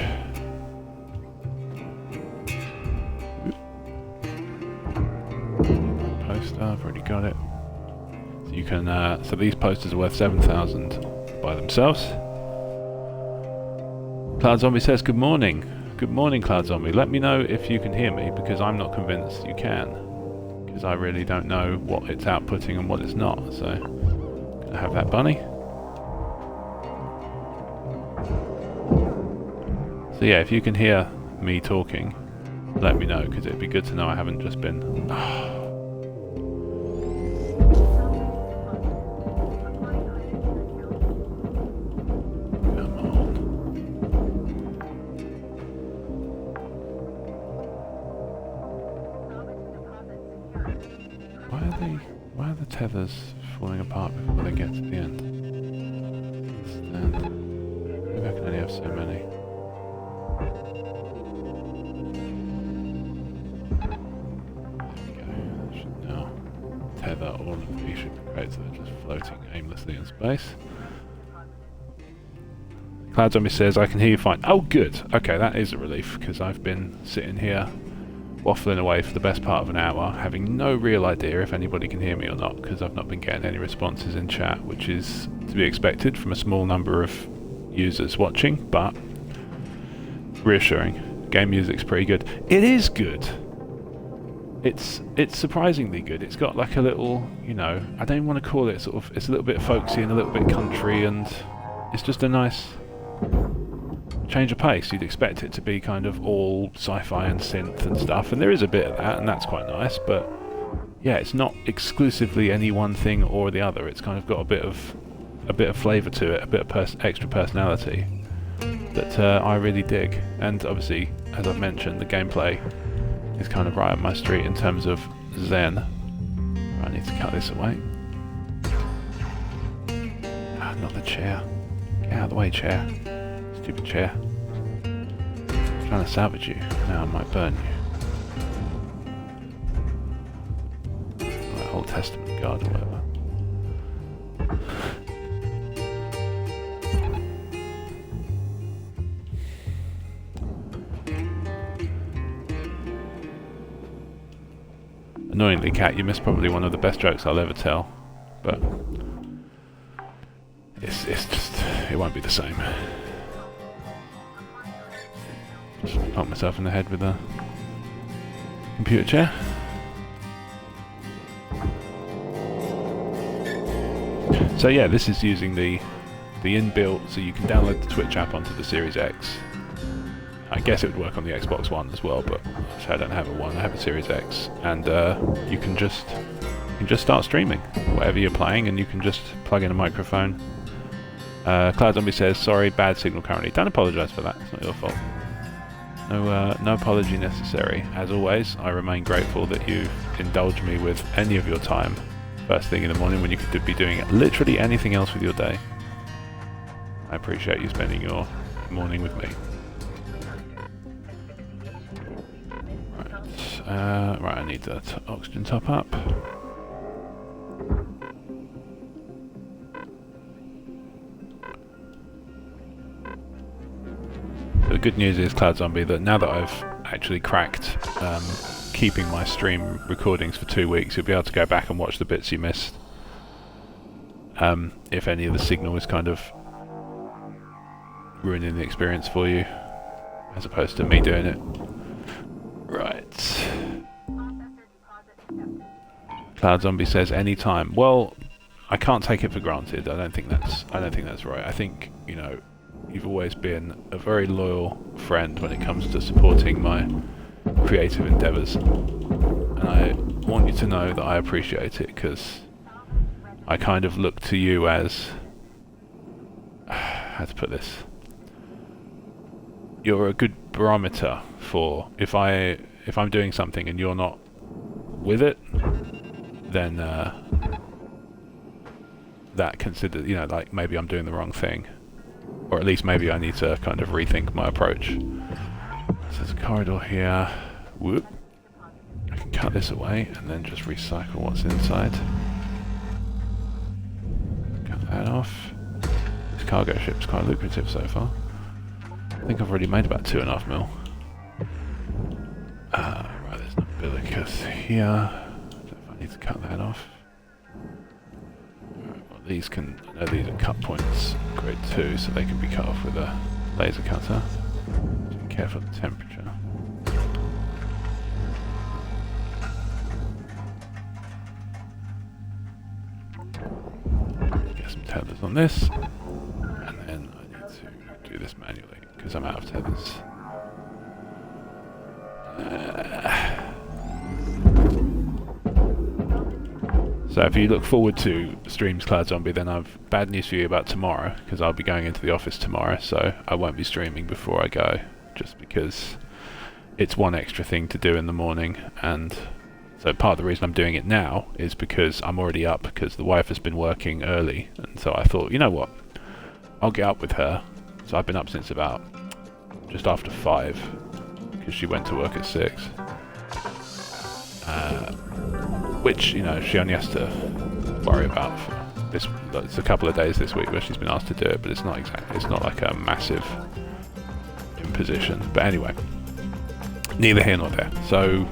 Poster, I've already got it. So you can. So these posters are worth 7,000 by themselves. Cloud Zombie says, "Good morning." Good morning, Cloud Zombie. Let me know if you can hear me, because I'm not convinced you can. Because I really don't know what it's outputting and what it's not. So, gonna have that bunny. So yeah, if you can hear me talking, let me know, because it'd be good to know I haven't just been... Why are the tethers falling apart before they get to the end? And maybe I can only have so many. There we go. I should now tether all of these shipping crates that are just floating aimlessly in space. Cloud Zombie says, I can hear you fine. Oh good! Okay, that is a relief, because I've been sitting here waffling away for the best part of an hour, having no real idea if anybody can hear me or not, because I've not been getting any responses in chat, which is to be expected from a small number of users watching, but reassuring. Game music's pretty good. It is good! It's surprisingly good. It's got like a little, you know, I don't want to call it sort of, it's a little bit folksy and a little bit country, and it's just a nice change of pace. You'd expect it to be kind of all sci-fi and synth and stuff, and there is a bit of that, and that's quite nice, but yeah, it's not exclusively any one thing or the other. It's kind of got a bit of flavour to it, a bit of extra personality that I really dig. And obviously, as I've mentioned, the gameplay is kind of right up my street in terms of zen. I need to cut this away. Ah, not the chair. Get out of the way, chair. Stupid chair. I'm trying to salvage you. Now I might burn you. Like Old Testament God or whatever. Annoyingly, Cat, you missed probably one of the best jokes I'll ever tell, but it's just, it won't be the same. Just pop myself in the head with a computer chair. So yeah, this is using the inbuilt, so you can download the Twitch app onto the Series X. I guess it would work on the Xbox One as well, but I don't have a One, I have a Series X, and you can just you can just start streaming whatever you're playing, and you can just plug in a microphone. Cloud Zombie says, sorry, bad signal currently. Don't apologise for that, it's not your fault. No apology necessary. As always, I remain grateful that you've indulged me with any of your time first thing in the morning when you could be doing literally anything else with your day. I appreciate you spending your morning with me. Right, I need the oxygen top up. The good news is, Cloud Zombie, that now that I've actually cracked keeping my stream recordings for 2 weeks, you'll be able to go back and watch the bits you missed. If any of the signal is kind of ruining the experience for you, as opposed to me doing it. Right. Cloud Zombie says anytime. Well, I can't take it for granted. I don't think that's right. I think, you know, you've always been a very loyal friend when it comes to supporting my creative endeavours, and I want you to know that I appreciate it, because I kind of look to you as, how to put this, you're a good barometer for if I'm doing something and you're not with it, then that consider, you know, like maybe I'm doing the wrong thing. Or at least maybe I need to kind of rethink my approach. So there's a corridor here. Whoop. I can cut this away and then just recycle what's inside. Cut that off. This cargo ship's quite lucrative so far. I think I've already made about 2.5 mil. Right, there's an umbilicus here. I don't know if I need to cut that off. These can, I know these are cut points grade 2, so they can be cut off with a laser cutter. Just be careful of the temperature. Get some tethers on this, and then I need to do this manually because I'm out of tethers. So if you look forward to streams, Cloud Zombie, then I've bad news for you about tomorrow, because I'll be going into the office tomorrow, so I won't be streaming before I go, just because it's one extra thing to do in the morning. And so part of the reason I'm doing it now is because I'm already up, because the wife has been working early, and so I thought, you know what, I'll get up with her. So I've been up since about just after 5, because she went to work at 6. Which, you know, she only has to worry about for this. It's a couple of days this week where she's been asked to do it, but it's not exactly, it's not like a massive imposition. But anyway, neither here nor there. So,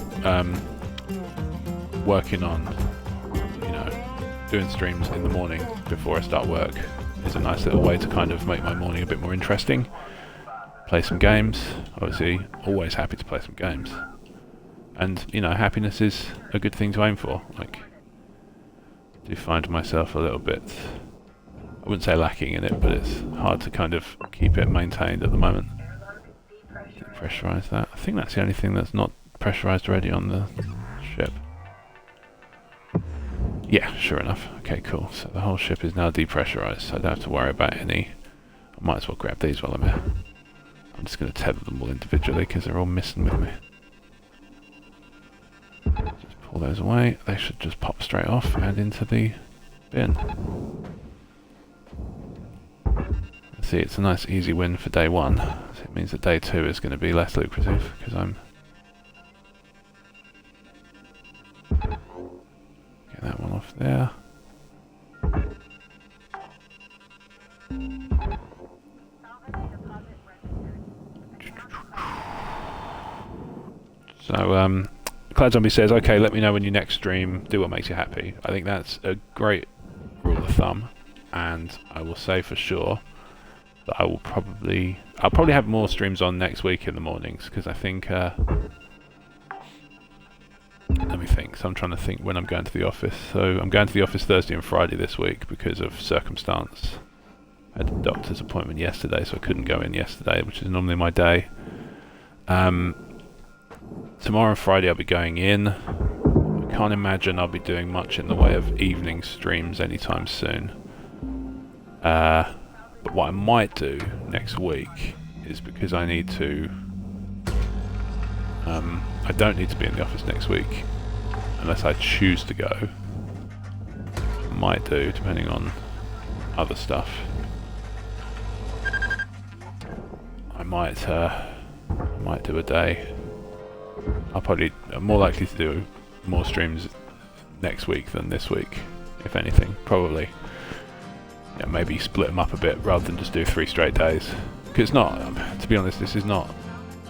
working on, you know, doing streams in the morning before I start work is a nice little way to kind of make my morning a bit more interesting. Play some games, obviously, always happy to play some games. And, you know, happiness is a good thing to aim for. Like, I do find myself a little bit, I wouldn't say lacking in it, but it's hard to kind of keep it maintained at the moment. Depressurize that. I think that's the only thing that's not pressurized already on the ship. Yeah, sure enough. Okay, cool. So the whole ship is now depressurized, so I don't have to worry about any. I might as well grab these while I'm here. I'm just going to tether them all individually because they're all missing with me. Just pull those away. They should just pop straight off and into the bin. See, it's a nice easy win for day 1. So it means that day 2 is going to be less lucrative because I'm... Get that one off there. So, Cloud Zombie says, okay, let me know when you next stream, do what makes you happy. I think that's a great rule of thumb, and I will say for sure that I'll probably have more streams on next week in the mornings, because I think, let me think, so I'm trying to think when I'm going to the office. So I'm going to the office Thursday and Friday this week because of circumstance. I had a doctor's appointment yesterday, so I couldn't go in yesterday, which is normally my day. Tomorrow and Friday I'll be going in. I can't imagine I'll be doing much in the way of evening streams anytime soon. But what I might do next week is, because I need to... I don't need to be in the office next week unless I choose to go. I might do, depending on other stuff. I might do a day. I'm more likely to do more streams next week than this week, if anything. Probably, yeah, maybe split them up a bit rather than just do 3 straight days. Because it's not, to be honest, this is not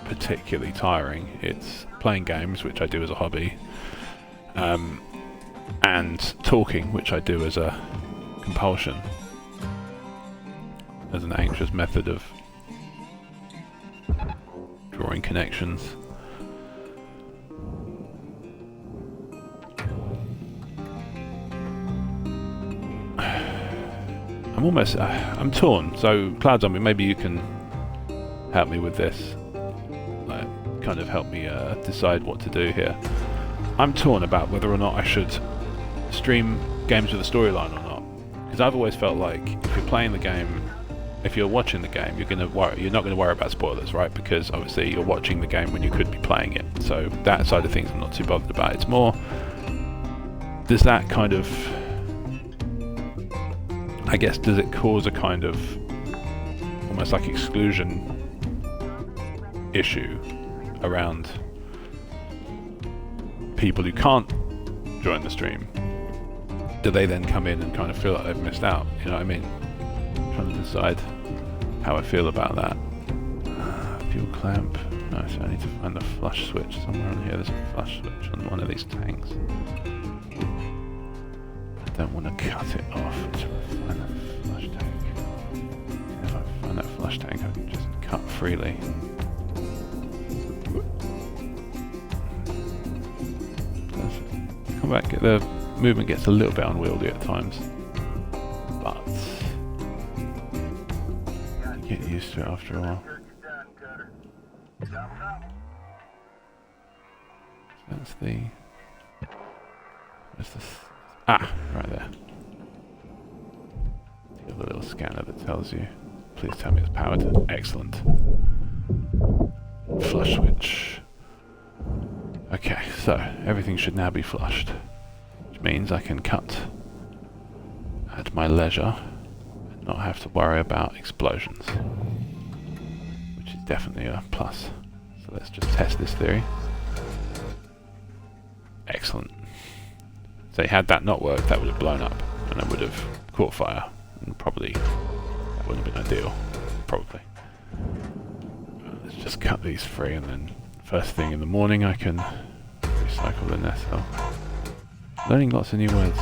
particularly tiring. It's playing games, which I do as a hobby, and talking, which I do as a compulsion, as an anxious method of drawing connections. I'm torn. So Cloud Zombie, maybe you can help me with this, kind of help me decide what to do here. I'm torn about whether or not I should stream games with a storyline or not, because I've always felt like if you're playing the game, if you're watching the game, you're not going to worry about spoilers, right? Because obviously you're watching the game when you could be playing it. So that side of things I'm not too bothered about. It's more, does that kind of, I guess, does it cause a kind of almost like exclusion issue around people who can't join the stream? Do they then come in and kind of feel like they've missed out? You know what I mean? I'm trying to decide how I feel about that. Fuel clamp. No, so I need to find the flush switch somewhere on here. There's a flush switch on one of these tanks. I don't want to cut it off. I'm trying to find that flush tank. If I find that flush tank, I can just cut freely. Come back. The movement gets a little bit unwieldy at times, but you get used to it after a while. So that's the. Where's this? Ah, right there. You have a little scanner that tells you. Please tell me it's powered. Excellent. Flush switch. Okay, so everything should now be flushed, which means I can cut at my leisure and not have to worry about explosions, which is definitely a plus. So let's just test this theory. Excellent. So had that not worked, that would have blown up and it would have caught fire, and probably that wouldn't have been ideal. Probably. Let's just cut these free, and then first thing in the morning I can recycle the nest cell. Learning lots of new words.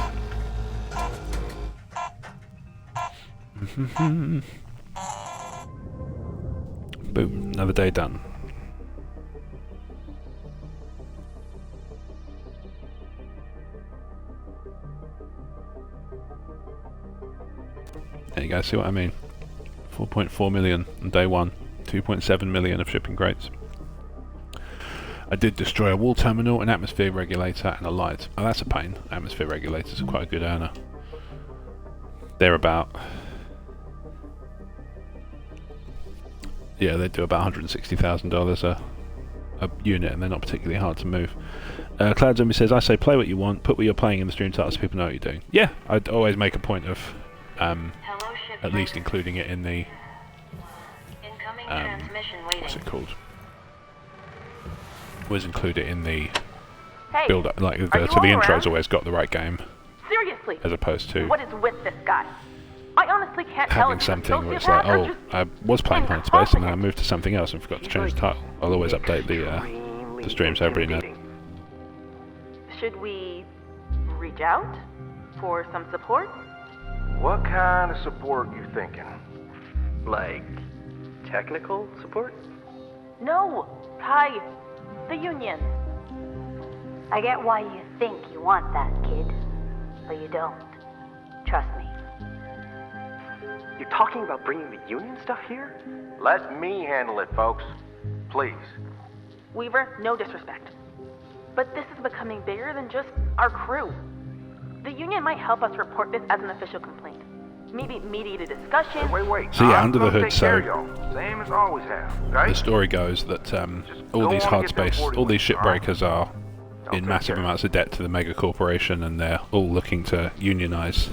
Boom, another day done. There you go, see what I mean? 4.4 million on day 1, 2.7 million of shipping crates. I did destroy a wall terminal, an atmosphere regulator, and a light. Oh, that's a pain. Atmosphere regulators are quite a good earner. They're about... yeah, they do about $160,000 a unit, and they're not particularly hard to move. Cloud Zombie says, I say play what you want, put what you're playing in the stream title so people know what you're doing. Yeah, I'd always make a point of at least including it in the... Incoming transmission waiting. what's it called? Always include it in the Hey, build up, like so the all intro's around? always got the right game, Seriously, as opposed to what is with this guy? I honestly can't tell having if he's a something where it's like, sociopath or oh, just I was playing Hardspace and then I moved to something else and forgot to change the title. I'll always update the stream so everybody knows. Should we reach out for some support? What kind of support you thinking? Like, technical support? No, Kai, the union. I get why you think you want that, kid. But you don't. Trust me. You're talking about bringing the union stuff here? Let me handle it, folks. Please. Weaver, no disrespect. But this is becoming bigger than just our crew. The union might help us report this as an official complaint. Maybe mediate a discussion. Wait. So yeah, I'm under the gonna hood, take care of so y'all, same as I always have, okay? the story goes that all these Hardspace, all these shipbreakers are in massive amounts of debt to the mega corporation, and they're all looking to unionize.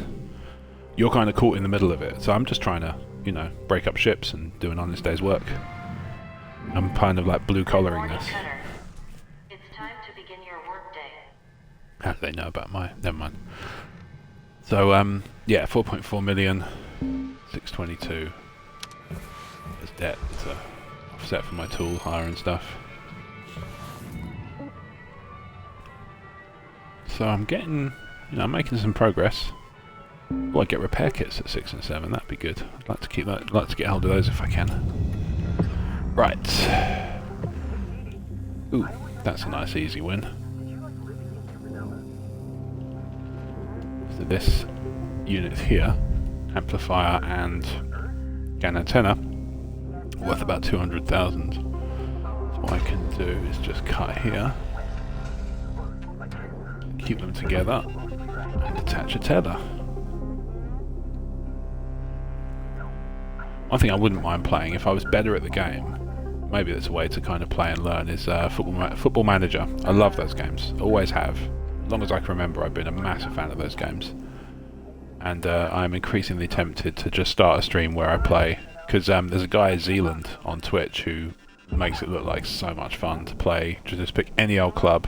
You're kind of caught in the middle of it, so I'm just trying to, you know, break up ships and do an honest day's work. I'm kind of like blue-collaring this. Cutter. It's time to begin your workday. How do they know about my... Never mind. So, yeah, 4.4 million, 622 as debt to offset for my tool hire and stuff. So I'm getting, you know, I'm making some progress. Oh, I get repair kits at 6 and 7, that'd be good. I'd like to keep that, I'd like to get hold of those if I can. Right. Ooh, that's a nice easy win. So this unit here, amplifier and GAN antenna, worth about 200,000. So what I can do is just cut here, keep them together, and attach a tether. One thing I wouldn't mind playing if I was better at the game, maybe there's a way to kind of play and learn, is Football Manager. I love those games, always have. As long as I can remember, I've been a massive fan of those games. And I'm increasingly tempted to just start a stream where I play, because there's a guy in Zealand on Twitch who makes it look like so much fun to play. Just pick any old club,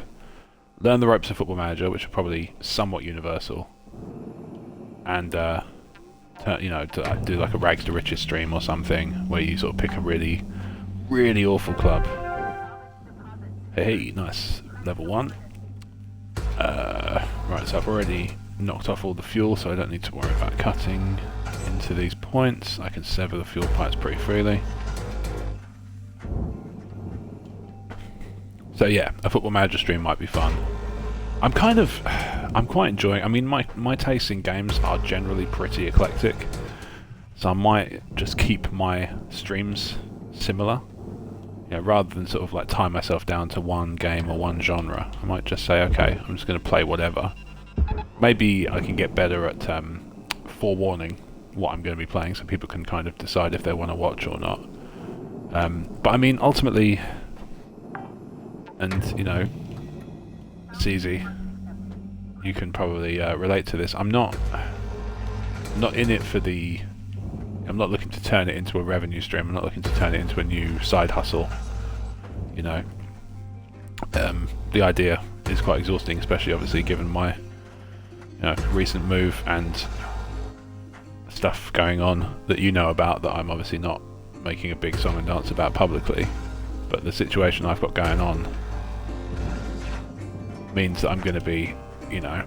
learn the ropes of Football Manager, which are probably somewhat universal, and you know, do like a rags to riches stream or something where you sort of pick a really, really awful club. Hey, nice level 1. Right, so I've already knocked off all the fuel, so I don't need to worry about cutting into these points. I can sever the fuel pipes pretty freely. So yeah, a Football Manager stream might be fun. I'm quite enjoying, I mean, my tastes in games are generally pretty eclectic, so I might just keep my streams similar. You know, rather than sort of like tie myself down to one game or one genre, I might just say, okay, I'm just going to play whatever. Maybe I can get better at forewarning what I'm going to be playing, so people can kind of decide if they want to watch or not. But I mean, ultimately, and you know, it's easy. You can probably relate to this. I'm not in it for the... I'm not looking to turn it into a revenue stream. I'm not looking to turn it into a new side hustle. You know, the idea is quite exhausting, especially obviously given my, you know, recent move and stuff going on that you know about, that I'm obviously not making a big song and dance about publicly. But the situation I've got going on means that I'm going to be, you know,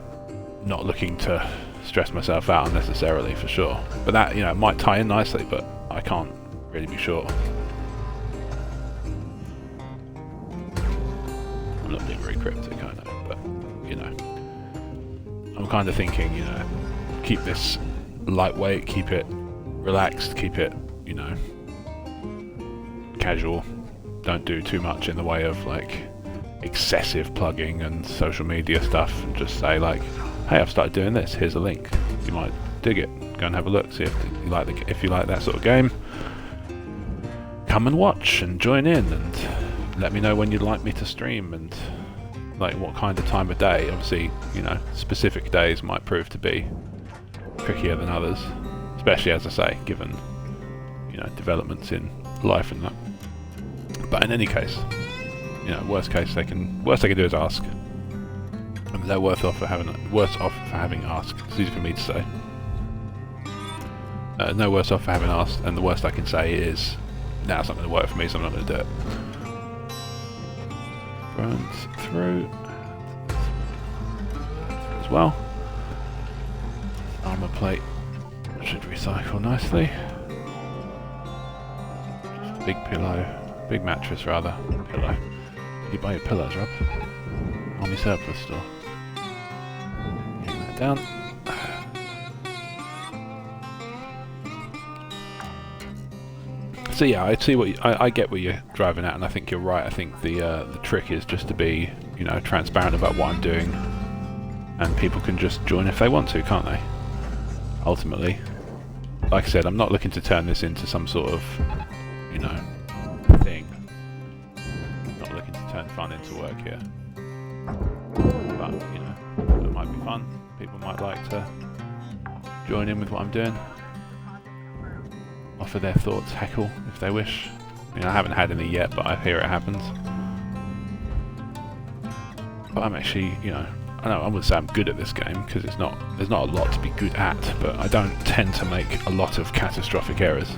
not looking to stress myself out unnecessarily, for sure. But that, you know, might tie in nicely, but I can't really be sure. I'm not being very cryptic, I know, but, you know, I'm kind of thinking, you know, keep this lightweight, keep it relaxed, keep it, you know, casual. Don't do too much in the way of, like, excessive plugging and social media stuff, and just say like, hey, I've started doing this, here's a link, you might dig it, go and have a look, see if you like that sort of game, come and watch and join in, and let me know when you'd like me to stream, and like what kind of time of day. Obviously, you know, specific days might prove to be trickier than others, especially, as I say, given, you know, developments in life and that. But in any case, you know, worst they can do is ask, and they're worse off for having asked. It's easy for me to say. No worse off for having asked, and the worst I can say is, nah, it's not going to work for me, so I'm not going to do it. Runs through as well. Armor plate should recycle nicely. Big pillow, big mattress rather. Pillow. You buy your pillows, Rob. Army surplus store. Getting that down. So yeah, I see what I get what you're driving at, and I think you're right. I think the trick is just to be you know, transparent about what I'm doing, and people can just join if they want to, can't they? Ultimately, like I said, I'm not looking to turn this into some sort of, you know, thing. I'm not looking to turn fun into work here. But, you know, it might be fun. People might like to join in with what I'm doing. Offer their thoughts, heckle, if they wish. I mean, I haven't had any yet, but I hear it happens. But I'm actually, you know, I wouldn't say I'm good at this game, because there's not a lot to be good at, but I don't tend to make a lot of catastrophic errors.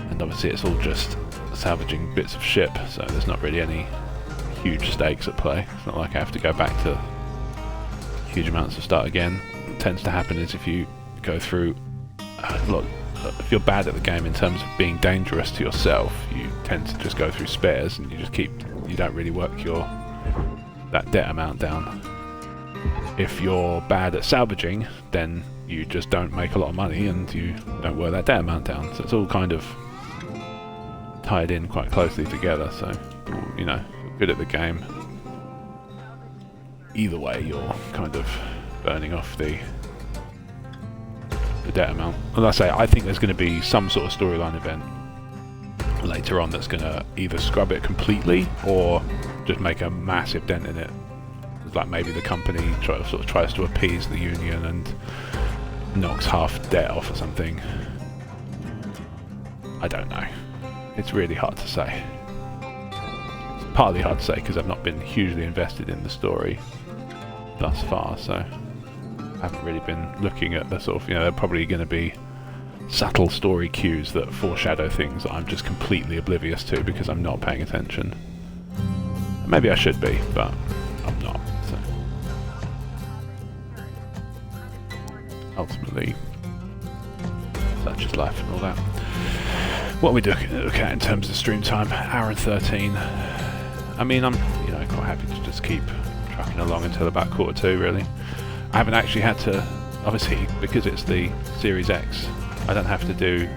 And obviously it's all just salvaging bits of ship, so there's not really any huge stakes at play. It's not like I have to go back to huge amounts to start again. What tends to happen is if you go through look, if you're bad at the game in terms of being dangerous to yourself, you tend to just go through spares, and you don't really work that debt amount down. If you're bad at salvaging, then you just don't make a lot of money and you don't work that debt amount down. So it's all kind of tied in quite closely together. So, you know, if you're good at the game, either way you're kind of burning off the debt amount. And I say, I think there's going to be some sort of storyline event later on that's going to either scrub it completely or just make a massive dent in it. It's like maybe the company tries to appease the union and knocks half debt off or something. I don't know. It's really hard to say. It's partly hard to say because I've not been hugely invested in the story thus far, so I haven't really been looking at the sort of, you know, there are probably going to be subtle story cues that foreshadow things that I'm just completely oblivious to because I'm not paying attention. Maybe I should be, but I'm not. So. Ultimately, such is life and all that. What are we looking at in terms of stream time? Hour and 13. I mean, I'm quite happy to just keep trucking along until about 1:45, really. I haven't actually had to, obviously, because it's the Series X, I didn't have to do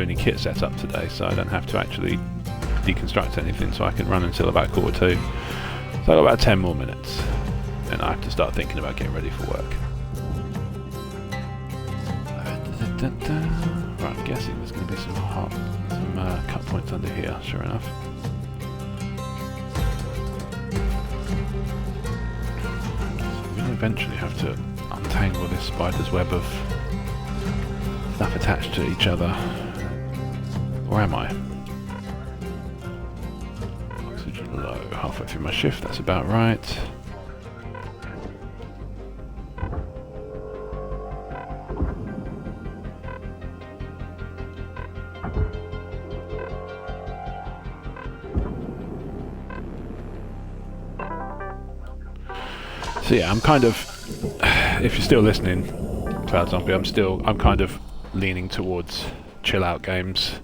any kit setup today, so I don't have to actually deconstruct anything, so I can run until about 1:45. So I've got about 10 more minutes, and I have to start thinking about getting ready for work. Right, I'm guessing there's going to be some cut points under here, sure enough. So I'm going to eventually have to untangle this spider's web of stuff attached to each other. Or am I? Oxygen low, halfway through my shift, that's about right. So yeah, I'm kind of, if you're still listening, Cloud Zombie, I'm kind of leaning towards chill out games,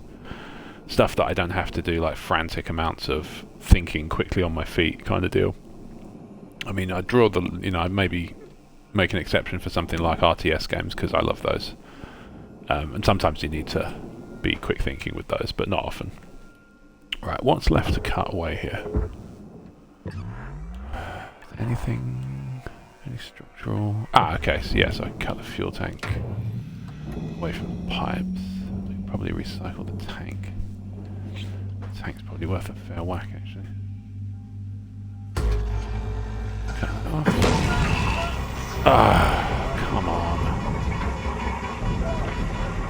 stuff that I don't have to do like frantic amounts of thinking quickly on my feet kind of deal. I mean, I draw I maybe make an exception for something like RTS games because I love those, and sometimes you need to be quick thinking with those, but not often. Right, what's left to cut away here? Anything? Any structural? Okay, so yes, I can cut the fuel tank away from the pipes. I can probably recycle the tank. The tank's probably worth a fair whack, actually. Cut it off. Come on.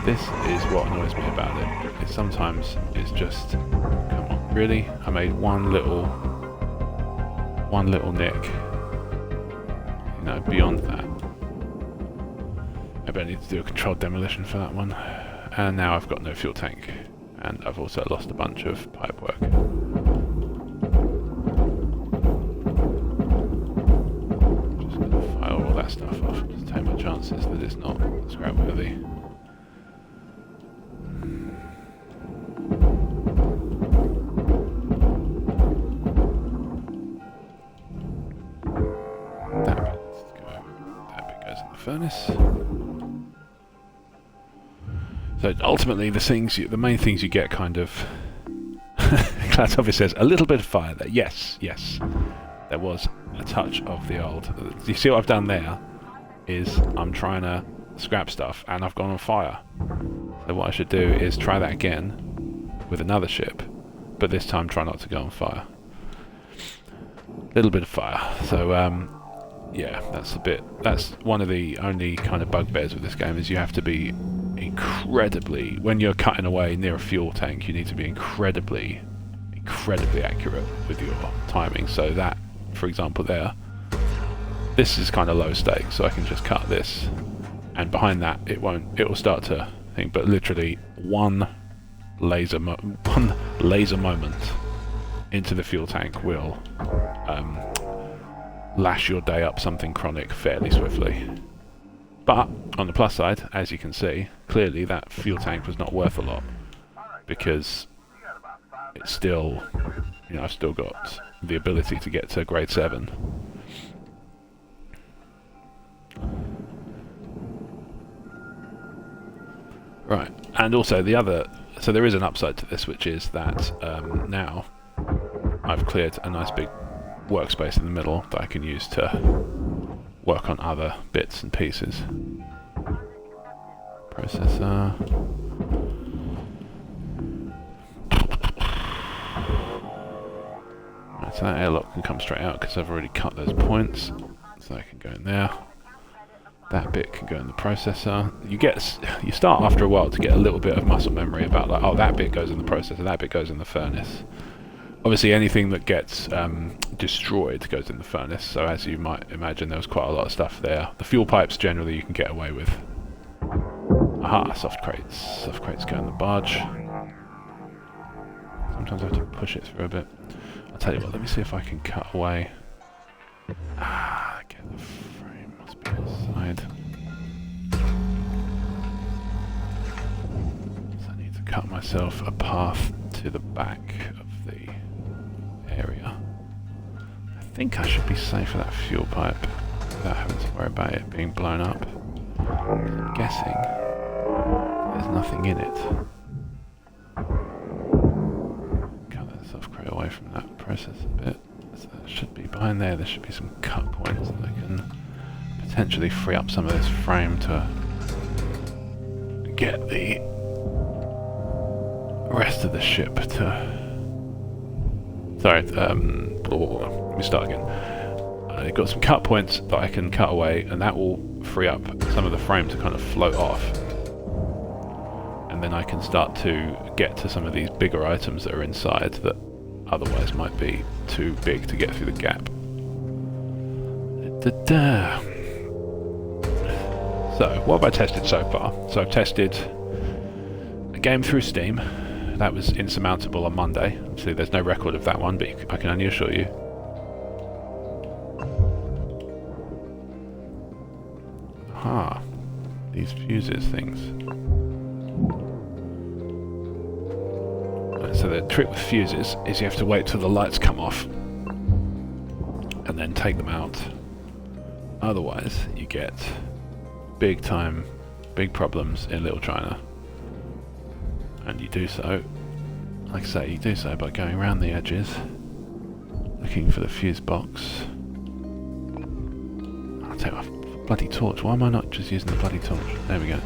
This is what annoys me about it. Sometimes it's just, come on, really? I made one little nick. Beyond that. Maybe I need to do a controlled demolition for that one. And now I've got no fuel tank. And I've also lost a bunch of pipe work. Just going to file all that stuff off. Just take my chances that it's not scrap worthy. Furnace. So ultimately, the main things you get kind of. Class obviously says a little bit of fire there. Yes, yes. there was a touch of the old. You see what I've done there? Is I'm trying to scrap stuff and I've gone on fire. So what I should do is try that again with another ship, but this time try not to go on fire. Little bit of fire. So yeah, that's one of the only kind of bugbears with this game, is you have to be incredibly, when you're cutting away near a fuel tank, you need to be incredibly accurate with your timing. So that, for example, this is kind of low stakes, so I can just cut this, and behind that it will start to think, but literally one laser moment into the fuel tank will lash your day up something chronic fairly swiftly. But on the plus side, as you can see, clearly that fuel tank was not worth a lot, because it's still, I've still got the ability to get to grade 7. Right, and also so there is an upside to this, which is that now I've cleared a nice big workspace in the middle that I can use to work on other bits and pieces. Processor. Right, so that airlock can come straight out because I've already cut those points, so I can go in there. That bit can go in the processor. You start after a while to get a little bit of muscle memory about, like, oh, that bit goes in the processor, that bit goes in the furnace. Obviously anything that gets destroyed goes in the furnace, so as you might imagine there was quite a lot of stuff there. The fuel pipes generally you can get away with. Aha, soft crates. Soft crates go in the barge. Sometimes I have to push it through a bit. I'll tell you what, let me see if I can cut away. Okay, the frame must be inside. So I need to cut myself a path to the back of the area. I think I should be safe for that fuel pipe without having to worry about it being blown up. I'm guessing there's nothing in it. Cut that soft crate away from that process a bit. So that should be behind there. There should be some cut points that I can potentially free up some of this frame to get the rest of the ship to. Sorry, let me start again. I've got some cut points that I can cut away, and that will free up some of the frame to kind of float off. And then I can start to get to some of these bigger items that are inside that otherwise might be too big to get through the gap. So, what have I tested so far? So I've tested a game through Steam. That was insurmountable on Monday. Obviously there's no record of that one, but I can only assure you. Ah, these fuses things. Right, so the trick with fuses is you have to wait till the lights come off and then take them out. Otherwise you get big problems in Little China. And you do so, like I say, you do so by going around the edges, looking for the fuse box. I'll tell you what, bloody torch. Why am I not just using the bloody torch? There we go.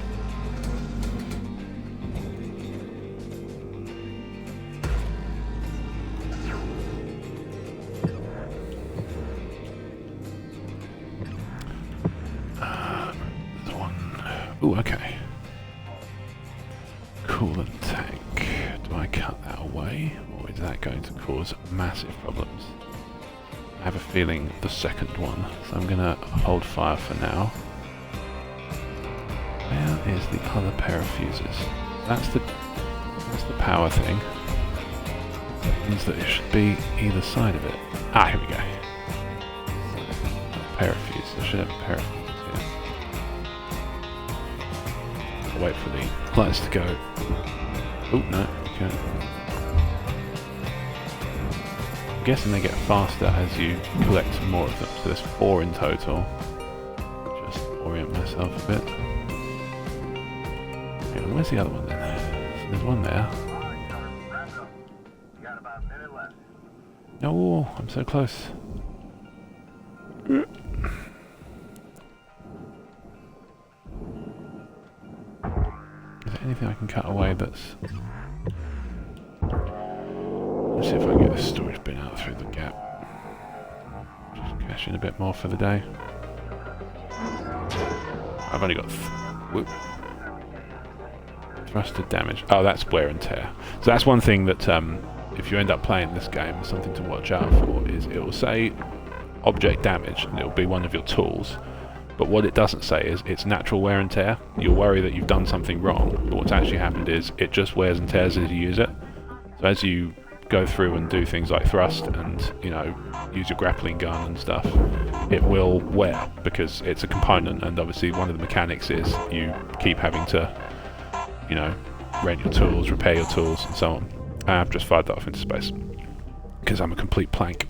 There's one. Ooh, okay. Coolant tank. Do I cut that away, or is that going to cause massive problems? I have a feeling the second one, so I'm going to hold fire for now. Where is the other pair of fuses? That's the power thing. That means that it should be either side of it. Ah, here we go. A pair of fuses. I should have a pair of fuses here. I'll wait for the lights to go. Oh, no, okay. I'm guessing they get faster as you collect more of them, so there's 4 in total. Just orient myself a bit. Hang on, where's the other one then? So there's one there. Oh, I'm so close. can cut away that's... Let's see if I can get this storage bin out through the gap. Just cash in a bit more for the day. I've only got... Whoop. Thrusted damage. Oh, that's wear and tear. So that's one thing that, if you end up playing this game, something to watch out for is it will say object damage, and it will be one of your tools. But what it doesn't say is it's natural wear and tear. You'll worry that you've done something wrong, but what's actually happened is it just wears and tears as you use it. So as you go through and do things like thrust and, you know, use your grappling gun and stuff, it will wear because it's a component, and obviously one of the mechanics is you keep having to, you know, rent your tools, repair your tools, and so on. I've just fired that off into space because I'm a complete plank.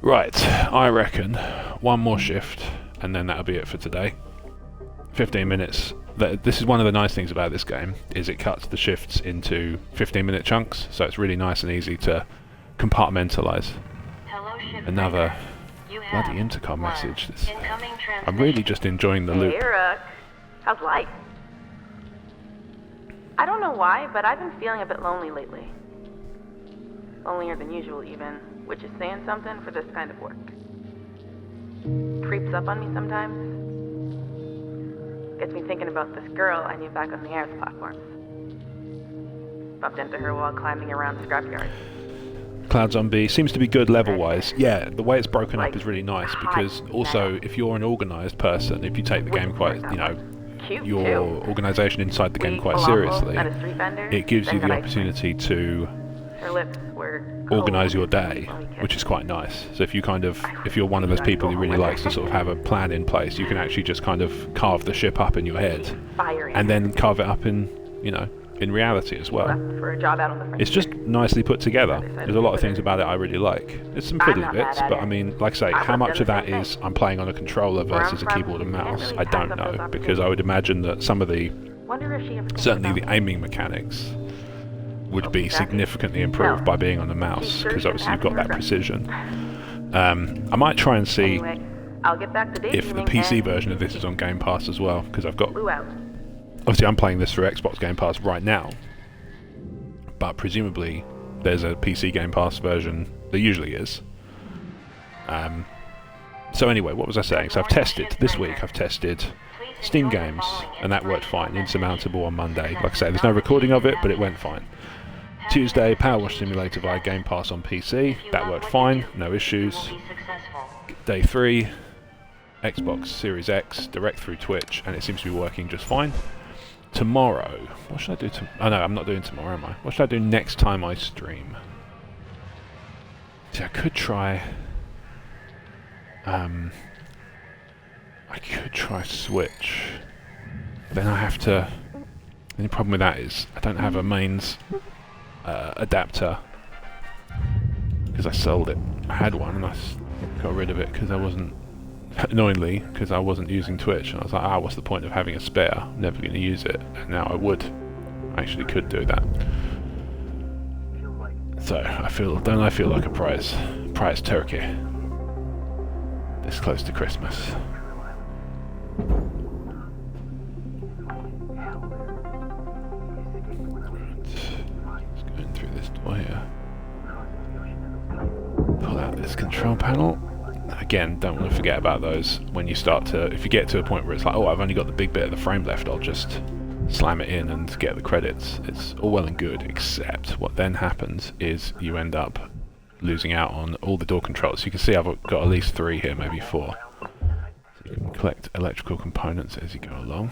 Right, I reckon one more shift and then that'll be it for today. 15 minutes. This is one of the nice things about this game, is it cuts the shifts into 15-minute chunks, so it's really nice and easy to compartmentalize. Hello, Shipbreaker. Another You have bloody intercom one message. incoming I'm really just enjoying the loop. Hey, Rook. How's life? I don't know why, but I've been feeling a bit lonely lately. Lonelier than usual, even, which is saying something for this kind of work. Creeps up on me sometimes. Gets me thinking about this girl I knew back on the airs platforms. Bumped into her while climbing around the scrapyard. Cloud Zombie seems to be good level-wise. Yeah, the way it's broken up is really nice, because also, if you're an organised person, if you take the game quite, you know, Cute, your too. organisation inside the game quite Falafel seriously, at a street vendor, it gives you then the got ice cream. opportunity to Her lips were organise your cold day, when we kissed. which is quite nice. So if you kind of, if you're one of those people who really likes to sort of have a plan in place, you can actually just kind of carve the ship up in your head, Fiery. and then carve it up in, you know, in reality as well. Left for a job out on the French It's just River. nicely put together. There's a lot of things about it I really like. There's some I'm fiddly not bits, mad at but it. I mean, like I say, I how would've much done of the that same is thing. I'm playing on a controller Where I'm versus a from, keyboard and you can't mouse? really I pass don't up those know, because I would imagine that some of the, Wonder if she ever thinks certainly about the me. aiming mechanics would be Exactly. significantly improved No. by being on the mouse, She because sure obviously you've shouldn't got that have precision. I might try and see Anyway, I'll get back to if the daydreaming PC and version of this is on Game Pass as well, because I've got, blew out. obviously I'm playing this through Xbox Game Pass right now, but presumably there's a PC Game Pass version. There usually is. So anyway, what was I saying? So I've tested, this week I've tested Steam games, and that worked fine. Insurmountable on Monday. Like I say, there's no recording of it, but it went fine. Tuesday, Power Wash Simulator via Game Pass on PC. That worked fine, no issues. Will be successful. Day 3, Xbox Series X, direct through Twitch, and it seems to be working just fine. Tomorrow, what should I do? Oh no, I'm not doing tomorrow, am I? What should I do next time I stream? See, I could try. I could try Switch. Then I have to. The only problem with that is I don't have a mains adapter because I sold it. I had one and I got rid of it because I wasn't. Annoyingly, because I wasn't using Twitch, and I was like, what's the point of having a spare? I'm never going to use it, and now I would. I actually could do that. So, don't I feel like a prize turkey? This close to Christmas. Right. Just going through this door here. Pull out this control panel. Again, don't want to forget about those when you start to, if you get to a point where it's like, oh, I've only got the big bit of the frame left, I'll just slam it in and get the credits. It's all well and good, except what then happens is you end up losing out on all the door controls. You can see I've got at least 3 here, maybe 4. So you can collect electrical components as you go along.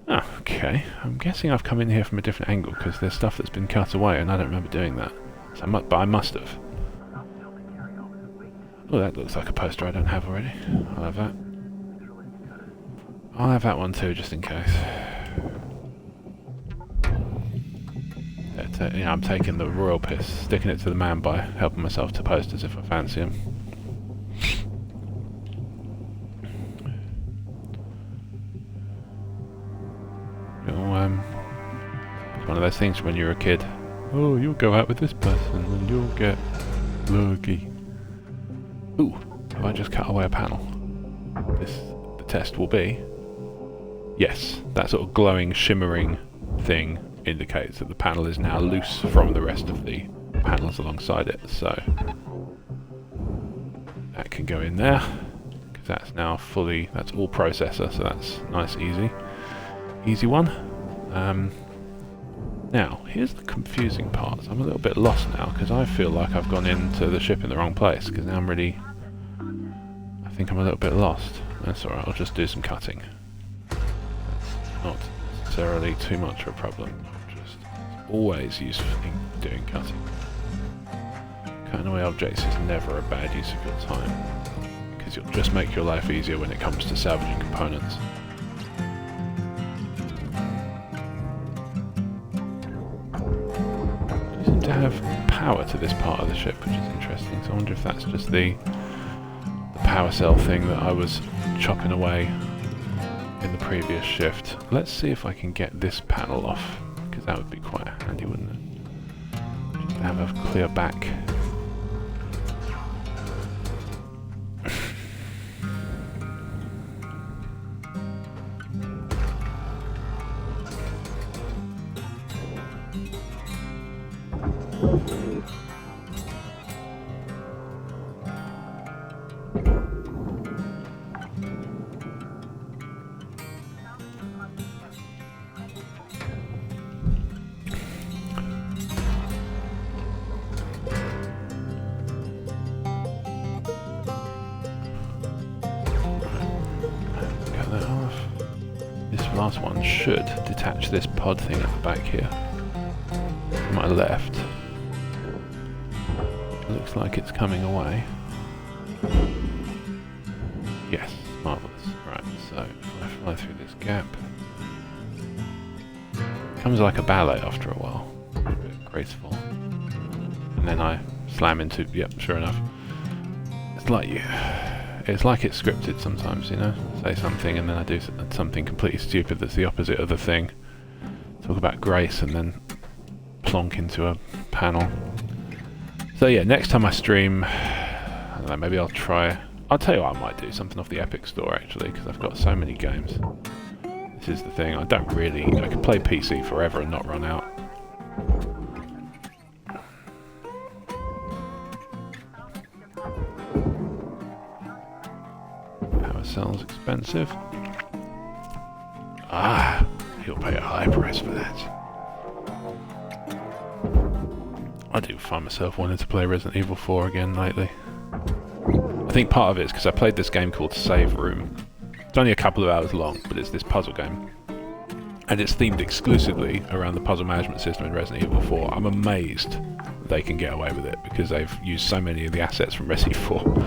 Oh, okay. I'm guessing I've come in here from a different angle because there's stuff that's been cut away and I don't remember doing that. So but I must have. Oh, that looks like a poster I don't have already. I'll have that. I'll have that one too, just in case. Yeah, I'm taking the royal piss, sticking it to the man by helping myself to posters if I fancy him. It's one of those things when you're a kid. Oh, you'll go out with this person and you'll get lucky. Ooh, have I just cut away a panel? The test will be Yes, that sort of glowing, shimmering thing indicates that the panel is now loose from the rest of the panels alongside it, so that can go in there, because that's now fully, that's all processor, so that's nice, easy one. Now, here's the confusing part. I'm a little bit lost now, because I feel like I've gone into the ship in the wrong place, because now I think I'm a little bit lost. That's alright, I'll just do some cutting. Not necessarily too much of a problem. Just always useful in doing cutting. Cutting away objects is never a bad use of your time, because you'll just make your life easier when it comes to salvaging components. You seem to have power to this part of the ship, which is interesting, so I wonder if that's just the power cell thing that I was chopping away in the previous shift. Let's see if I can get this panel off, because that would be quite handy, wouldn't it? Just to have a clear back. Last one should detach this pod thing at the back here. To my left. Looks like it's coming away. Yes, marvellous. Right, so if I fly through this gap, it comes like a ballet after a while. A bit graceful. And then I slam into, yep, sure enough. It's like it's scripted sometimes, you know? Say something and then I do something completely stupid that's the opposite of the thing. Talk about grace and then plonk into a panel. So yeah, next time I stream, I don't know, maybe I'll try... I'll tell you what I might do, something off the Epic Store actually, because I've got so many games. This is the thing, I could play PC forever and not run out. Cell's expensive. Ah, he'll pay a high price for that. I do find myself wanting to play Resident Evil 4 again lately. I think part of it is because I played this game called Save Room. It's only a couple of hours long, but it's this puzzle game. And it's themed exclusively around the puzzle management system in Resident Evil 4. I'm amazed they can get away with it, because they've used so many of the assets from Resident Evil 4.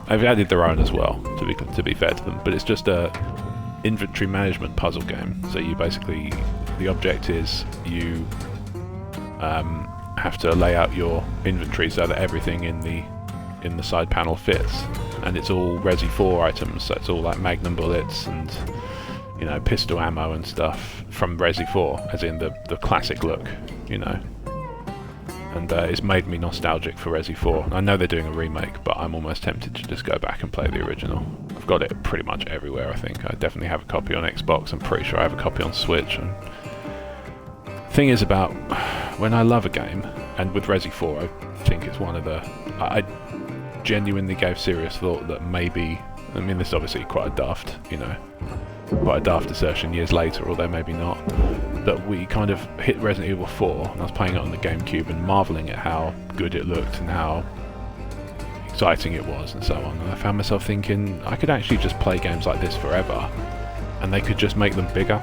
They've added their own as well, to be fair to them, but it's just a inventory management puzzle game. So you basically, the object is you have to lay out your inventory so that everything in the side panel fits, and it's all Resi 4 items, so it's all like Magnum bullets and, you know, pistol ammo and stuff from Resi 4, as in the classic look, you know. And it's made me nostalgic for Resi 4. I know they're doing a remake, but I'm almost tempted to just go back and play the original. I've got it pretty much everywhere, I think. I definitely have a copy on Xbox. I'm pretty sure I have a copy on Switch. And the thing is about when I love a game, and with Resi 4, I think it's one of the... I genuinely gave serious thought that maybe... I mean, this is obviously quite a daft, you know, quite a daft assertion years later, although maybe not, that we kind of hit Resident Evil 4, and I was playing it on the GameCube and marvelling at how good it looked and how exciting it was and so on, and I found myself thinking I could actually just play games like this forever, and they could just make them bigger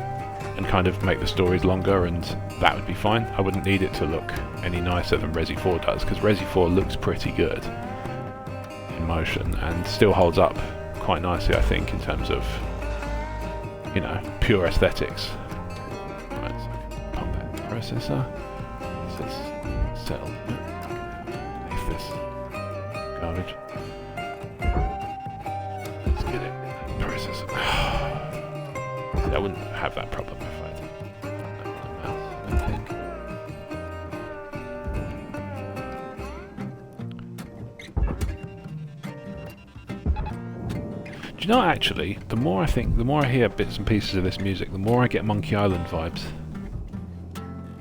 and kind of make the stories longer, and that would be fine. I wouldn't need it to look any nicer than Resi 4 does, because Resi 4 looks pretty good in motion and still holds up quite nicely, I think, in terms of, you know, pure aesthetics. Right, so pop that processor. This is settled beneath this garbage. Let's get it in that processor. See, I wouldn't have that problem if I did that on the mouse, I don't think. Do you know what, actually, the more I hear bits and pieces of this music, the more I get Monkey Island vibes.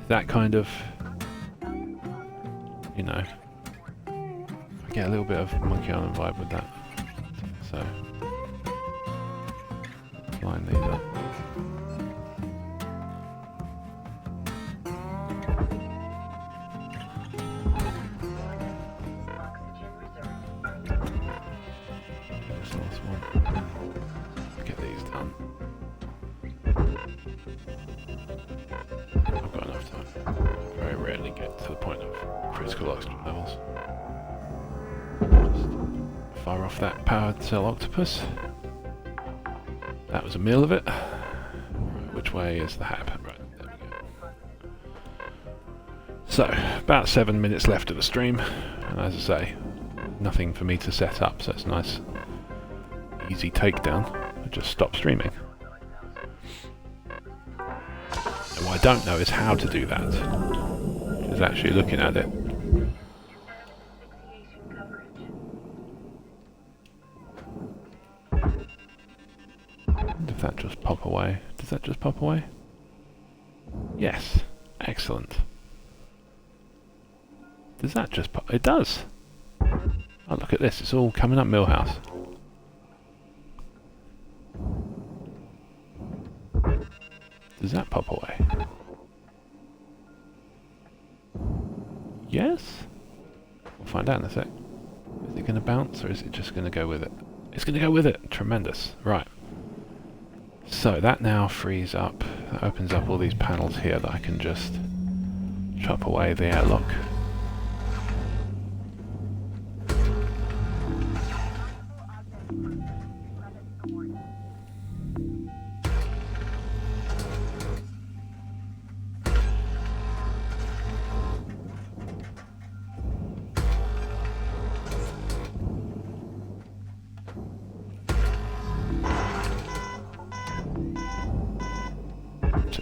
That kind of, you know, I get a little bit of Monkey Island vibe with that. So, line these up. This last one. Get these done. I've got enough time. Very rarely get to the point of critical oxygen levels. Just fire off that powered cell octopus. That was a meal of it. Right, which way is the hab? Right, there we go. So, about 7 minutes left of the stream, and as I say, nothing for me to set up, so it's a nice, easy takedown. I just stop streaming. And what I don't know is how to do that. Is actually looking at it. Did that just pop away? Does that just pop away? Yes. Excellent. Does that just pop? It does! Oh, look at this. It's all coming up Millhouse. Does that pop away? Yes? We'll find out in a sec. Is it going to bounce or is it just going to go with it? It's going to go with it! Tremendous. Right. So that now frees up, that opens up all these panels here that I can just chop away the airlock.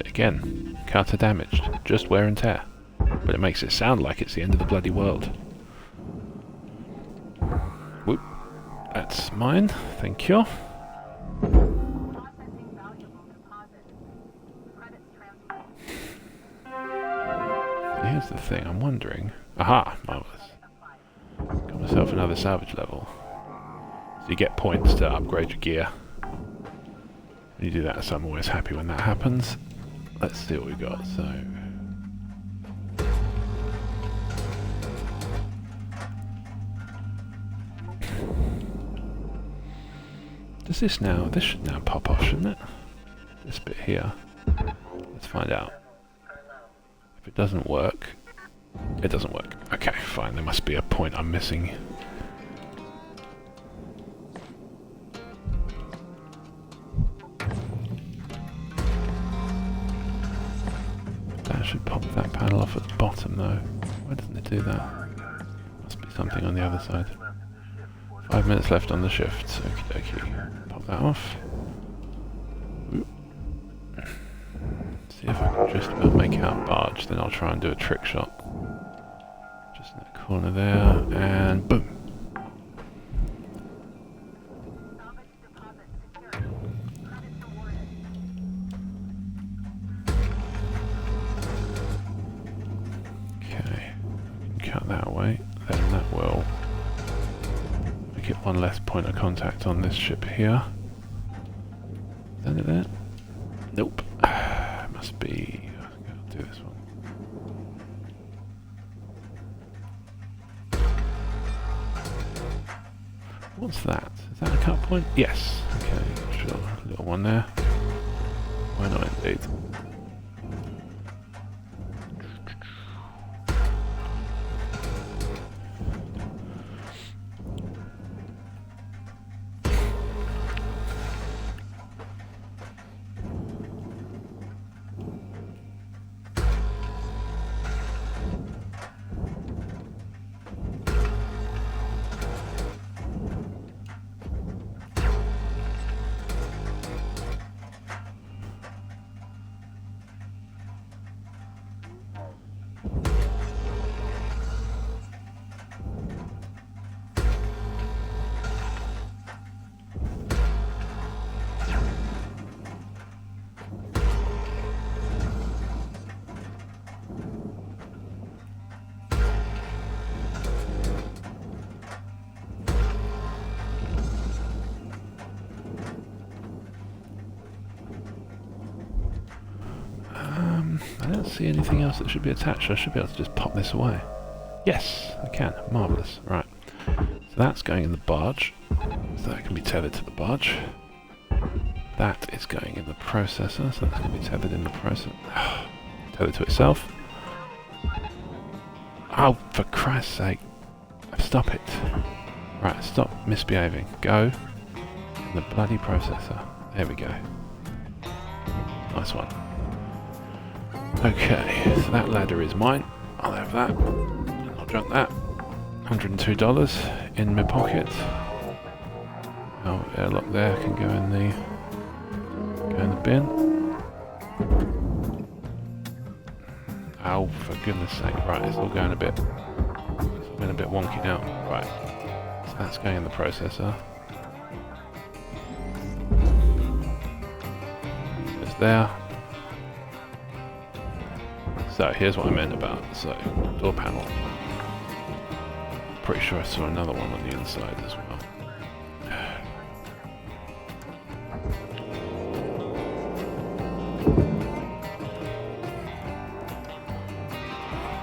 Again, cutter damaged, just wear and tear. But it makes it sound like it's the end of the bloody world. Whoop. That's mine, thank you. Here's the thing, I'm wondering... Aha! Marvellous. Got myself another salvage level. So you get points to upgrade your gear. When you do that, so I'm always happy when that happens. Let's see what we got, so... Does this now... This should now pop off, shouldn't it? This bit here. Let's find out. If it doesn't work... It doesn't work. Okay, fine, there must be a point I'm missing. That should pop that panel off at the bottom though. Why doesn't it do that? Must be something on the other side. 5 minutes left on the shift. Okie dokie. Pop that off. Oop. See if I can just about make out barge, then I'll try and do a trick shot. Just in that corner there, and boom! Cut that away, then that will make it one less point of contact on this ship here. Is it there? Nope. Must be... I'll do this one. What's that? Is that a cut point? Yes. Okay, sure. Little one there. Why not indeed? I don't see anything else that should be attached. I should be able to just pop this away. Yes, I can. Marvellous. Right. So that's going in the barge. So that can be tethered to the barge. That is going in the processor, so that's going to be tethered in the processor. Tethered to itself. Oh, for Christ's sake. Stop it. Right, stop misbehaving. Go in the bloody processor. There we go. Nice one. Okay, so that ladder is mine. I'll have that. I'll junk that. $102 in my pocket. Oh, airlock there can go in the bin. Oh, for goodness sake! Right, it's all going a bit wonky now. Right, so that's going in the processor. It's there. So here's what I meant about so door panel. Pretty sure I saw another one on the inside as well.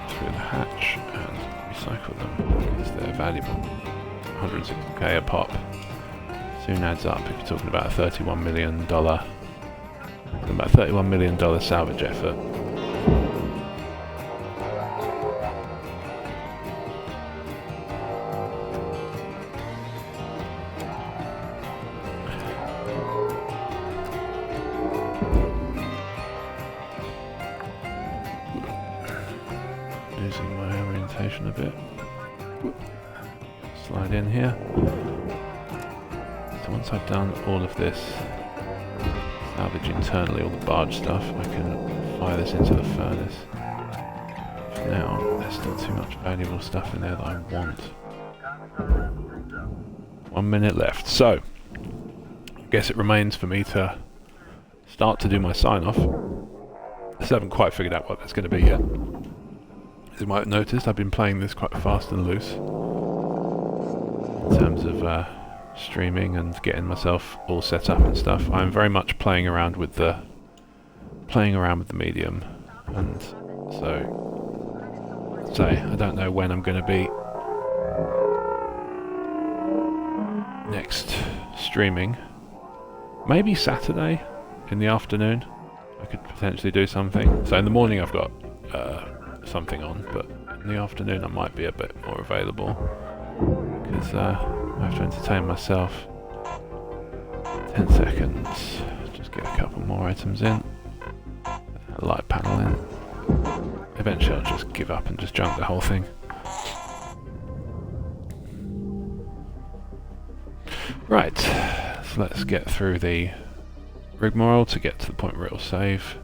Through the hatch and recycle them because they're valuable. 160k a pop. Soon adds up if you're talking about a $31 million salvage effort. Losing my orientation a bit. Slide in here. So once I've done all of this salvage internally, all the barge stuff, I can fire this into the furnace. For now, there's still too much valuable stuff in there that I want. 1 minute left. So, I guess it remains for me to start to do my sign-off. I still haven't quite figured out what that's going to be yet. As you might have noticed, I've been playing this quite fast and loose in terms of streaming and getting myself all set up and stuff. I'm very much playing around with the medium, and so I don't know when I'm going to be next streaming. Maybe Saturday in the afternoon I could potentially do something. So in the morning I've got something on, but in the afternoon I might be a bit more available because I have to entertain myself. 10 seconds, just get a couple more items in, a light panel in. Eventually I'll just give up and just junk the whole thing. Right, so let's get through the rigmarole to get to the point where it'll save.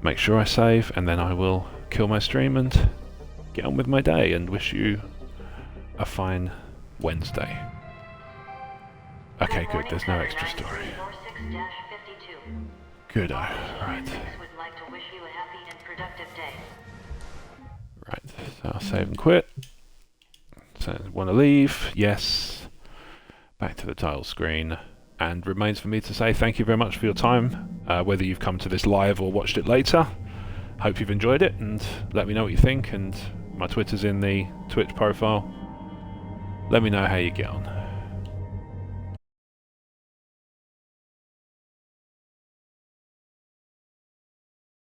Make sure I save, and then I will kill my stream and get on with my day and wish you a fine Wednesday. Okay, good, there's no extra story. Good, right. Right, so I'll save and quit. So, want to leave? Yes. Back to the title screen. And remains for me to say thank you very much for your time, whether you've come to this live or watched it later. Hope you've enjoyed it, and let me know what you think, and my Twitter's in the Twitch profile. Let me know how you get on.